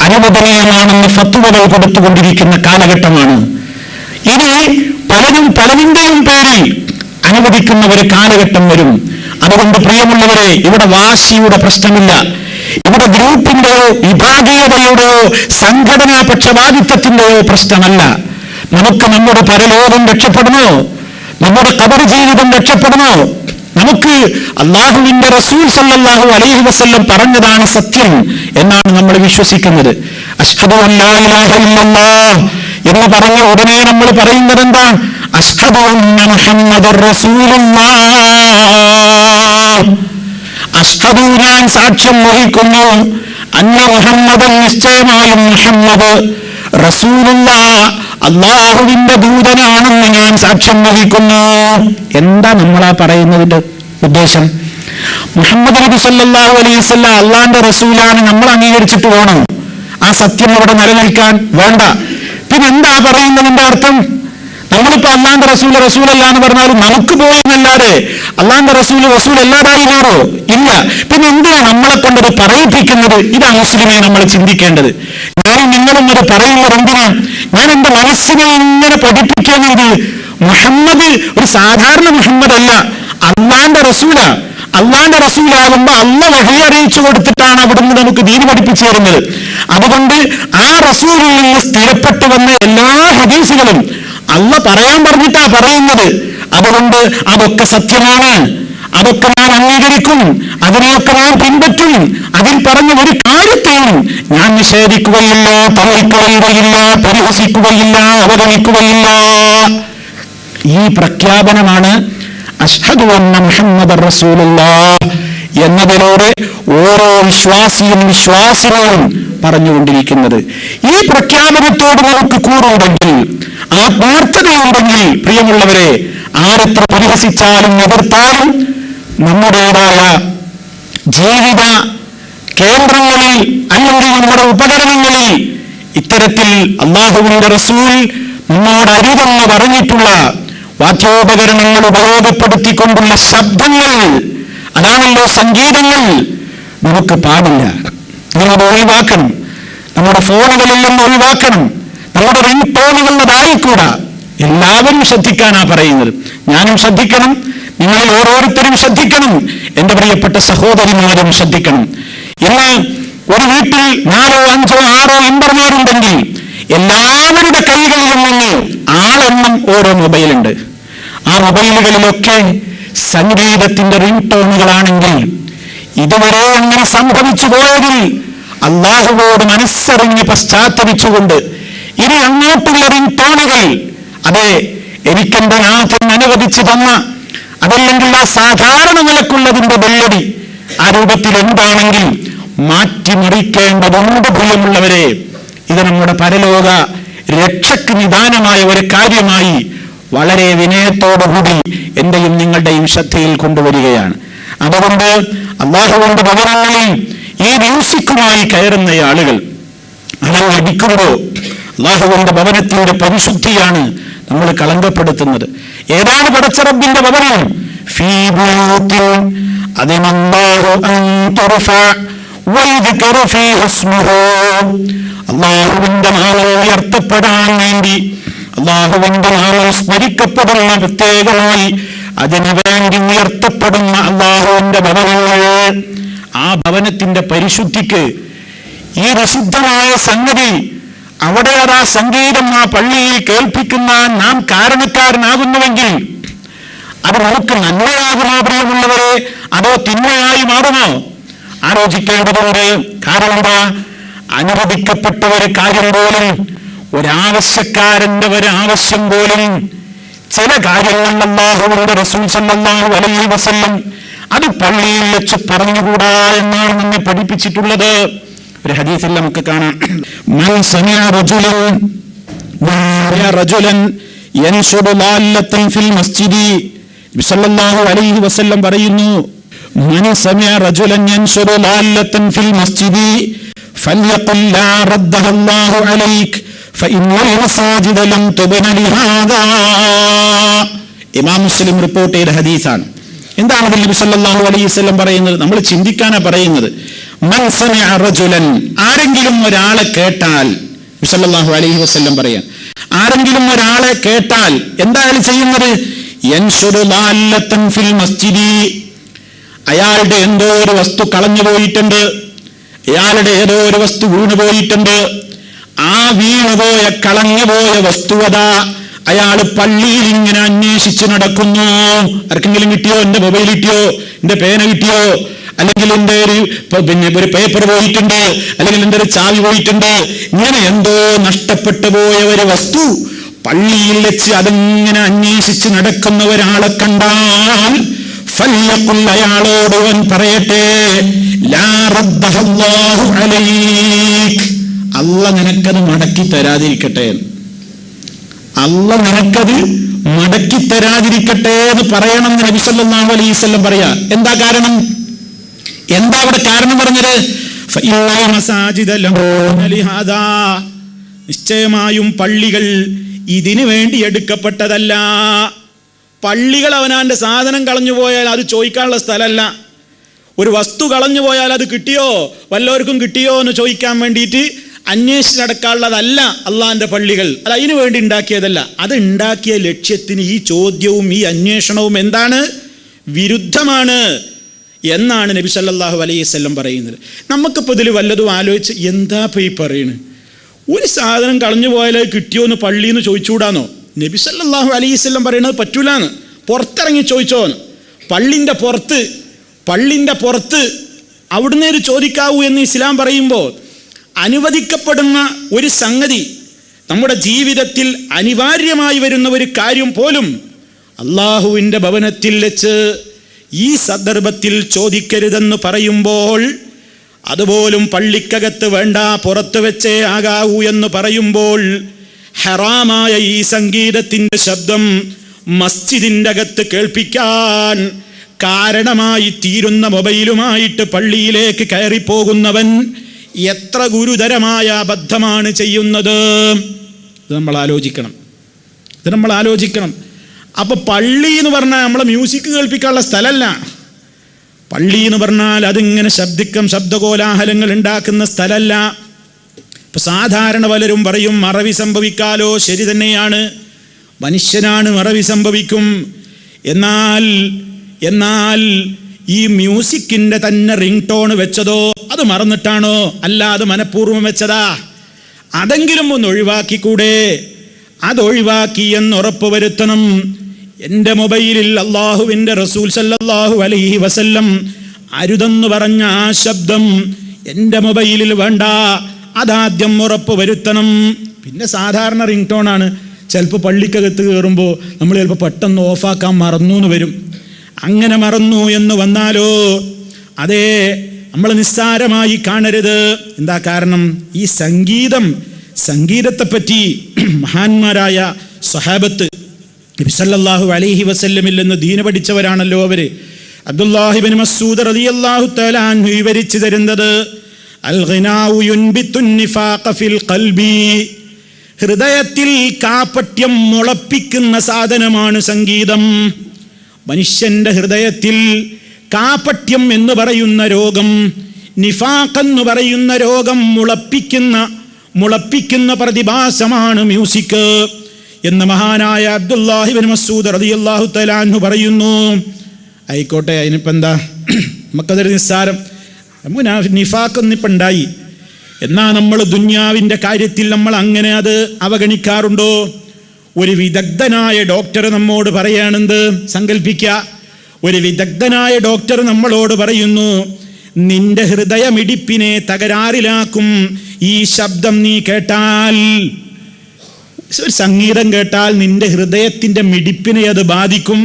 അനുവദനീയമാണെന്ന് ഫത്വകൾ കൊടുത്തുകൊണ്ടിരിക്കുന്ന കാലഘട്ടമാണ്. ഇനി പലതിന്റെയും പേരിൽ അനുവദിക്കുന്ന ഒരു കാലഘട്ടം വരും. അതുകൊണ്ട് പ്രിയമുള്ളവരെ, ഇവിടെ വാശിയുടെ പ്രശ്നമില്ല. ഇവിടെ ഗ്രൂപ്പിന്റെയോ വിഭാഗീയതയുടെയോ സംഘടനാ പക്ഷപാതിത്വത്തിന്റെയോ പ്രശ്നമല്ല. നമുക്ക് നമ്മുടെ പരലോകം രക്ഷപ്പെടണോ? നമ്മുടെ ഖബർ ജീവിതം രക്ഷപ്പെടണോ? നമുക്ക് അല്ലാഹുവിന്റെ റസൂൽ സല്ലല്ലാഹു അലൈഹി വസല്ലം പറഞ്ഞതാണ് സത്യം എന്നാണ് നമ്മൾ വിശ്വസിക്കുന്നത്. അശ്ഹദു അല്ലാ ഇലാഹ ഇല്ലല്ലാഹ് എന്ന് പറഞ്ഞ ഉടനെ നമ്മൾ പറയുന്നത് എന്താ? അശ്ഹദു അന്ന മുഹമ്മദർ റസൂലുള്ളാഹ്. അശ്ഹദു, ഞാൻ സാക്ഷ്യം വഹിക്കുന്നു, അന്ന മുഹമ്മദൻ, നിശ്ചയമായും മുഹമ്മദ്, റസൂലുള്ളാഹ്, അല്ലാഹുവിന്റെ ദൂതനാണെന്ന് ഞാൻ സാക്ഷ്യം വഹിക്കുന്നു. എന്താ നമ്മളാ പറയുന്നതിന്റെ ഉദ്ദേശം? മുഹമ്മദ് നബി സല്ലല്ലാഹു അലൈഹി വസല്ലം അള്ളാന്റെ റസൂലാണ് നമ്മൾ അംഗീകരിച്ചിട്ട് വേണോ ആ സത്യം അവിടെ നിലനിൽക്കാൻ? വേണ്ട. പിന്നെ എന്താ പറയുന്നതിന്റെ അർത്ഥം? നമ്മളിപ്പോ അള്ളാന്റെ റസൂൽ റസൂലല്ല എന്ന് പറഞ്ഞാലും നമുക്ക് പോയെന്നല്ലാതെ അള്ളാന്റെ റസൂൽ റസൂൽ അല്ലാതായി മാറോ? ഇല്ല. പിന്നെ എന്തിനാ നമ്മളെ കൊണ്ടത് പറയിപ്പിക്കുന്നത്? ഇതാണ് മുസ്ലിമെ നമ്മൾ ചിന്തിക്കേണ്ടത്. ഞാനും നിങ്ങളും അത് പറയുന്നത് എന്തിനാ? ഞാൻ എന്റെ മനസ്സിനെ ഇങ്ങനെ പഠിപ്പിക്കുന്നത്, മുഹമ്മദ് ഒരു സാധാരണ മുഹമ്മദ് അല്ല, അള്ളാന്റെ റസൂലാ. അള്ളാന്റെ റസൂലാകുമ്പോ അള്ള വഹി അറിയിച്ചു കൊടുത്തിട്ടാണ് അവിടുന്ന് നമുക്ക് ദീൻ പഠിപ്പിച്ചു തരുന്നത്. അതുകൊണ്ട് ആ റസൂലിൽ നിന്ന് സ്ഥിരപ്പെട്ടു വന്ന എല്ലാ ഹദീസുകളും അള്ള പറയാൻ പറഞ്ഞിട്ടാ പറയുന്നത്. അതുകൊണ്ട് അതൊക്കെ സത്യമാണ്, അതൊക്കെ ഞാൻ അംഗീകരിക്കും, അതിനെയൊക്കെ ഞാൻ പിൻപറ്റും. അതിൽ പറഞ്ഞ ഒരു കാര്യത്തെയും ഞാൻ നിഷേധിക്കുകയില്ല, തള്ളിക്കളയുകയില്ല, പരിഹസിക്കുകയില്ല, അവഗണിക്കുകയില്ല. ഈ പ്രഖ്യാപനമാണ് അശ്ഹദു അന്ന മുഹമ്മദർ റസൂലുള്ളാഹ് എന്നതിലൂടെ ഓരോ വിശ്വാസികളും പറഞ്ഞുകൊണ്ടിരിക്കുന്നത്. ഈ പ്രഖ്യാപനത്തോട് നമുക്ക് കൂറുണ്ടെങ്കിൽ, ആത്മാർത്ഥതയുണ്ടെങ്കിൽ, പ്രിയമുള്ളവരെ, ആരെത്ര പരിഹസിച്ചാലും എതിർത്താലും നമ്മുടേതായ ജീവിത കേന്ദ്രങ്ങളിൽ അല്ലെങ്കിൽ നമ്മുടെ ഉപകരണങ്ങളിൽ ഇത്തരത്തിൽ അല്ലാഹുവിന്റെ റസൂൽ നമ്മോട് അരുതെന്ന് പറഞ്ഞിട്ടുള്ള വാദ്യോപകരണങ്ങൾ ഉപയോഗപ്പെടുത്തിക്കൊണ്ടുള്ള ശബ്ദങ്ങൾ, അതാണല്ലോ സംഗീതങ്ങൾ, നമുക്ക് പാടില്ല. നമ്മളത് ഒഴിവാക്കണം. നമ്മുടെ ഫോണുകളിൽ നിന്ന് ഒഴിവാക്കണം. നമ്മുടെ റിംഗ് ടോണുകളുടേതായിക്കൂടാ. എല്ലാവരും ശ്രദ്ധിക്കാനാ പറയുന്നത്. ഞാനും ശ്രദ്ധിക്കണം, നിങ്ങൾ ഓരോരുത്തരും ശ്രദ്ധിക്കണം, എന്റെ പ്രിയപ്പെട്ട സഹോദരിമാരും ശ്രദ്ധിക്കണം. ഇന്ന് ഒരു വീട്ടിൽ 4, 5, 6 മെമ്പർമാരുണ്ടെങ്കിൽ എല്ലാവരുടെ കൈകളിലും നിന്ന് ആളെണ്ണം ഓരോ മൊബൈലുണ്ട്. ആ മൊബൈലുകളിലൊക്കെ സംഗീതത്തിന്റെ റിംഗ് ടോണുകളാണെങ്കിൽ ഇതുവരെ അങ്ങനെ സംഭവിച്ചു പോയതിൽ അല്ലാഹുവോട് മനസ്സറിഞ്ഞ് പശ്ചാത്തപിച്ചുകൊണ്ട് ഇനി അങ്ങോട്ടുള്ള റിംഗ് ടോണുകൾ, അതെ, എനിക്കെന്റെ നാഥൻ അനുവദിച്ചു തന്ന, അതല്ലെങ്കിൽ ആ സാധാരണ നിലക്കുള്ളതിന്റെ ബെല്ലടി ആ രൂപത്തിൽ എന്താണെങ്കിൽ മാറ്റിമറിക്കേണ്ടതുണ്ട്. പ്രിയമുള്ളവരെ, ഇത് നമ്മുടെ പരലോക രക്ഷയ്ക്ക് നിദാനമായ ഒരു കാര്യമായി വളരെ വിനയത്തോടുകൂടി എന്റെയും നിങ്ങളുടെയും ശ്രദ്ധയിൽ കൊണ്ടുവരികയാണ്. അതുകൊണ്ട് അല്ലാഹുവിന്റെ ഭവനങ്ങളിൽ ഈ മ്യൂസിക്കുമായി കയറുന്ന ആളുകൾ അതങ്ങ് അടിക്കുമ്പോൾ അല്ലാഹുവിന്റെ ഭവനത്തിന്റെ പരിശുദ്ധിയാണ് നമ്മൾ കളങ്കപ്പെടുത്തുന്നത്. ഏതാണ് പടച്ച റബ്ബിന്റെ ഭവനം? അല്ലാഹുവിന്റെ നാമം ഉയർത്തപ്പെടാൻ വേണ്ടി, അല്ലാഹുവിന്റെ നാമം സ്മരിക്കപ്പെടുന്ന പ്രത്യേകമായി അതിനു വേണ്ടി ഉയർത്തപ്പെടുന്ന അല്ലാഹുവിന്റെ ഭവനങ്ങൾ, ആ ഭവനത്തിന്റെ പരിശുദ്ധിക്ക് ഈ നിഷിദ്ധമായ സംഗതി, അവിടെ അതാ സംഗീതം ആ പള്ളിയിൽ കേൾപ്പിക്കുന്ന നാം കാരണക്കാരനാകുന്നുവെങ്കിൽ അത് നമുക്ക് നന്മയാകുമോ പ്രിയമുള്ളവരെ, അതോ തിന്മയായി മാറുമോ? ആലോചിക്കേണ്ടതുണ്ട്. കാരണം എന്താ? അനുവദിക്കപ്പെട്ട ഒരു കാര്യം പോലും, ഒരാവശ്യക്കാരന്റെ ഒരാവശ്യം പോലും, ചില കാര്യങ്ങൾ അല്ലാഹുവിന്റെ റസൂൽ സല്ലല്ലാഹു അലൈഹി വസല്ലം അത് പള്ളിയിൽ വെച്ച് പറഞ്ഞുകൂടാ എന്നാണ് നമ്മെ പഠിപ്പിച്ചിട്ടുള്ളത്. ഒരു ഹദീസിൽ നമുക്ക് കാണാം, മൻ സമിഅ റജുലൻ യൻശുദു ളാല്ലത്തൻ ഫിൽ മസ്ജിദി, നബി സല്ലല്ലാഹു അലൈഹി വസല്ലം പറയുന്നു, മൻ സമിഅ റജുലൻ യൻശുദു ളാല്ലത്തൻ ഫിൽ മസ്ജിദി ഫൽയഖുൽ ലാ റദ്ദഹ അല്ലാഹു അലൈക ഫഇന്നൽ മസാജിദ ലം തുബ്ന ലിഹാദാ. ഇമാം മുസ്ലിം റിപ്പോർട്ട് ചെയ്ത ഹദീസാണ്. എന്താണ് അതിൽ നബി സല്ലല്ലാഹു അലൈഹി വസല്ലം പറയുന്നത്? നമ്മൾ ചിന്തിക്കാനാ പറയുന്നത്. മൻ സമിഅ റജുലൻ, ആരെങ്കിലും ഒരാളെ കേട്ടാൽ, നബി സല്ലല്ലാഹു അലൈഹി വസല്ലം പറയാൻ, ആരെങ്കിലും ഒരാളെ കേട്ടാൽ എന്താണ് ചെയ്യുന്നത്? യൻശുദു ളാല്ലത്തൻ ഫിൽ മസ്ജിദി, അയാളുടെ എന്തോ ഒരു വസ്തു കളഞ്ഞു പോയിട്ടുണ്ട്, അയാളുടെ ഏതോ ഒരു വസ്തു വീണുപോയിട്ടുണ്ട്. ആ വീണുപോയ കളഞ്ഞുപോയ വസ്തുവത അയാൾ പള്ളിയിൽ ഇങ്ങനെ അന്വേഷിച്ച് നടക്കുന്നു. ആർക്കെങ്കിലും കിട്ടിയോ? എന്റെ മൊബൈൽ കിട്ടിയോ? എന്റെ പേന കിട്ടിയോ? അല്ലെങ്കിൽ എന്റെ ഒരു പേപ്പർ പോയിട്ടുണ്ട്, അല്ലെങ്കിൽ എന്റെ ഒരു ചാവി പോയിട്ടുണ്ട്. ഇങ്ങനെ എന്തോ നഷ്ടപ്പെട്ടു പോയ ഒരു വസ്തു പള്ളിയിൽ വെച്ച് അതിങ്ങനെ അന്വേഷിച്ച് നടക്കുന്ന ഒരാളെ കണ്ടാൽ ഫൽയഖുൽ, അയാളോട് അവൻ പറയട്ടെ, ലാ റദ്ദഹ അല്ലാഹു അലൈക, അല്ലാഹ് നിനക്കത് മടക്കി തരാതിരിക്കട്ടെ, അല്ലാഹ് നിനക്കത് മടക്കി തരാതിരിക്കട്ടെ എന്ന് പറയണം നബി സല്ലല്ലാഹു അലൈഹി വസല്ലം പറയാ. എന്താ കാരണം? എന്താ അവിടെ കാരണം പറഞ്ഞത്? ഫഇന്നൽ മസാജിദ ലം തുബ്ന ലിഹാദാ, നിശ്ചയമായും പള്ളികൾ ഇതിനു വേണ്ടി എടുക്കപ്പെട്ടതല്ല. പള്ളികൾ അവനാന്റെ സാധനം കളഞ്ഞു പോയാൽ അത് ചോദിക്കാനുള്ള സ്ഥലമല്ല. ഒരു വസ്തു കളഞ്ഞു പോയാൽ അത് കിട്ടിയോ, വല്ലവർക്കും കിട്ടിയോ എന്ന് ചോദിക്കാൻ വേണ്ടിയിട്ട് അന്വേഷിച്ച് നടക്കാനുള്ളതല്ല അള്ളാന്റെ പള്ളികൾ. അത് അതിനു വേണ്ടി ഉണ്ടാക്കിയതല്ല. അത് ഉണ്ടാക്കിയ ലക്ഷ്യത്തിന് ഈ ചോദ്യവും ഈ അന്വേഷണവും എന്താണ്? വിരുദ്ധമാണ് എന്നാണ് നബി സല്ലല്ലാഹു അലൈഹി വസല്ലം പറയുന്നത്. നമുക്കിപ്പോൾ ഇതിൽ വല്ലതും ആലോചിച്ച് എന്താ ഇപ്പോൾ ഈ പറയുന്നത്? ഒരു സാധനം കളഞ്ഞു പോയാൽ അത് കിട്ടിയോ എന്ന് പള്ളിയിൽ നിന്ന് ചോദിച്ചുകൂടാന്നോ? നബി സല്ലല്ലാഹു അലൈഹി വസല്ലം പറയുന്നത് പറ്റൂലാന്ന്. പുറത്തിറങ്ങി ചോദിച്ചോന്ന്. പള്ളിൻ്റെ പുറത്ത് അവിടുന്ന് ഒരു ചോദിക്കാവൂ എന്ന് ഇസ്ലാം പറയുമ്പോൾ അനുവദിക്കപ്പെടുന്ന ഒരു സംഗതി, നമ്മുടെ ജീവിതത്തിൽ അനിവാര്യമായി വരുന്ന ഒരു കാര്യം പോലും അള്ളാഹുവിൻ്റെ ഭവനത്തിൽ വെച്ച് ഈ സന്ദർഭത്തിൽ ചോദിക്കരുതെന്ന് പറയുമ്പോൾ, അതുപോലും പള്ളിക്കകത്ത് വേണ്ട പുറത്തു വെച്ചേ ആകാവൂ എന്ന് പറയുമ്പോൾ, ഹറാമായ ഈ സംഗീതത്തിൻ്റെ ശബ്ദം മസ്ജിദിൻ്റെ അകത്ത് കേൾപ്പിക്കാൻ കാരണമായി തീരുന്ന മൊബൈലുമായിട്ട് പള്ളിയിലേക്ക് കയറിപ്പോകുന്നവൻ എത്ര ഗുരുതരമായ അബദ്ധമാണ് ചെയ്യുന്നത്. ഇത് നമ്മൾ ആലോചിക്കണം. അപ്പോൾ പള്ളി എന്ന് പറഞ്ഞാൽ നമ്മളെ മ്യൂസിക് കേൾപ്പിക്കാനുള്ള സ്ഥലമല്ല. പള്ളി എന്ന് പറഞ്ഞാൽ അതിങ്ങനെ ശബ്ദകോലാഹലങ്ങൾ ഉണ്ടാക്കുന്ന സ്ഥലമല്ല. ഇപ്പം സാധാരണ പലരും പറയും മറവി സംഭവിക്കാലോ, ശരി തന്നെയാണ്, മനുഷ്യനാണ് മറവി സംഭവിക്കും. എന്നാൽ ഈ മ്യൂസിക്കിൻ്റെ തന്നെ റിംഗ് ടോൺ വെച്ചതോ അത് മറന്നിട്ടാണോ, അല്ല അത് മനഃപൂർവ്വം വെച്ചതാ? അതെങ്കിലും ഒന്ന് ഒഴിവാക്കിക്കൂടെ? അതൊഴിവാക്കി എന്ന് ഉറപ്പ് വരുത്തണം. എൻ്റെ മൊബൈലിൽ അള്ളാഹുവിൻ്റെ റസൂൽ സല്ലല്ലാഹു അലൈഹി വസല്ലം അരുതെന്ന് പറഞ്ഞ ആ ശബ്ദം എൻ്റെ മൊബൈലിൽ വേണ്ട, അതാദ്യം ഉറപ്പ് വരുത്തണം. പിന്നെ സാധാരണ റിംഗ് ടോണാണ്. ചിലപ്പോൾ പള്ളിക്കകത്ത് കയറുമ്പോൾ നമ്മൾ ചിലപ്പോൾ പെട്ടെന്ന് ഓഫാക്കാൻ മറന്നു എന്ന് വരും. അങ്ങനെ മറന്നു എന്ന് വന്നാലോ, അതേ നമ്മൾ നിസ്സാരമായി കാണരുത്. എന്താ കാരണം? ഈ സംഗീതത്തെപ്പറ്റി മഹാന്മാരായ സ്വഹാബത്ത് നബി സല്ലല്ലാഹു അലൈഹി വസല്ലമിൽ നിന്ന് ദീന് പഠിച്ചവരാണല്ലോ അവർ. അബ്ദുല്ലാഹി ഇബ്നു മസ്ഊദ് റളിയല്ലാഹു തആല അൻഹു വിവരിച്ചു തരുന്നത്, അൽ ഗിനാഉ യുൻബിത്തുൻ നിഫാഖ ഫിൽ ഖൽബി, ഹൃദയത്തിൽ കാപട്യം മുളപ്പിക്കുന്ന സാധനമാണ് സംഗീതം. മനുഷ്യന്റെ ഹൃദയത്തിൽ കാപട്യം എന്ന് പറയുന്ന രോഗം, നിഫാഖ് എന്ന് പറയുന്ന രോഗം മുളപ്പിക്കുന്ന പ്രതിഭാസമാണ് മ്യൂസിക് എന്ന് മഹാനായ അബ്ദുല്ലാഹി ഇബ്നു മസ്ഊദ് റളിയല്ലാഹു തആല അൻഹു പറയുന്നു. ആയിക്കോട്ടെ, അതിനിപ്പോൾ എന്താ, നമുക്കതൊരു നിസ്സാരം. നിഫാഖ് എന്നിപ്പോൾ ഉണ്ടായി, എന്നാൽ നമ്മൾ ദുന്യാവിൻ്റെ കാര്യത്തിൽ നമ്മൾ അങ്ങനെ അത് അവഗണിക്കാറുണ്ടോ? ഒരു വിദഗ്ധനായ ഡോക്ടർ നമ്മോട് പറയാണെന്ത് സങ്കല്പിക്കുക. ഒരു വിദഗ്ധനായ ഡോക്ടർ നമ്മളോട് പറയുന്നു, നിന്റെ ഹൃദയമിടിപ്പിനെ തകരാറിലാക്കും ഈ ശബ്ദം നീ കേട്ടാൽ. ഒരു സംഗീതം കേട്ടാൽ നിന്റെ ഹൃദയത്തിൻ്റെ മിടിപ്പിനെ അത് ബാധിക്കും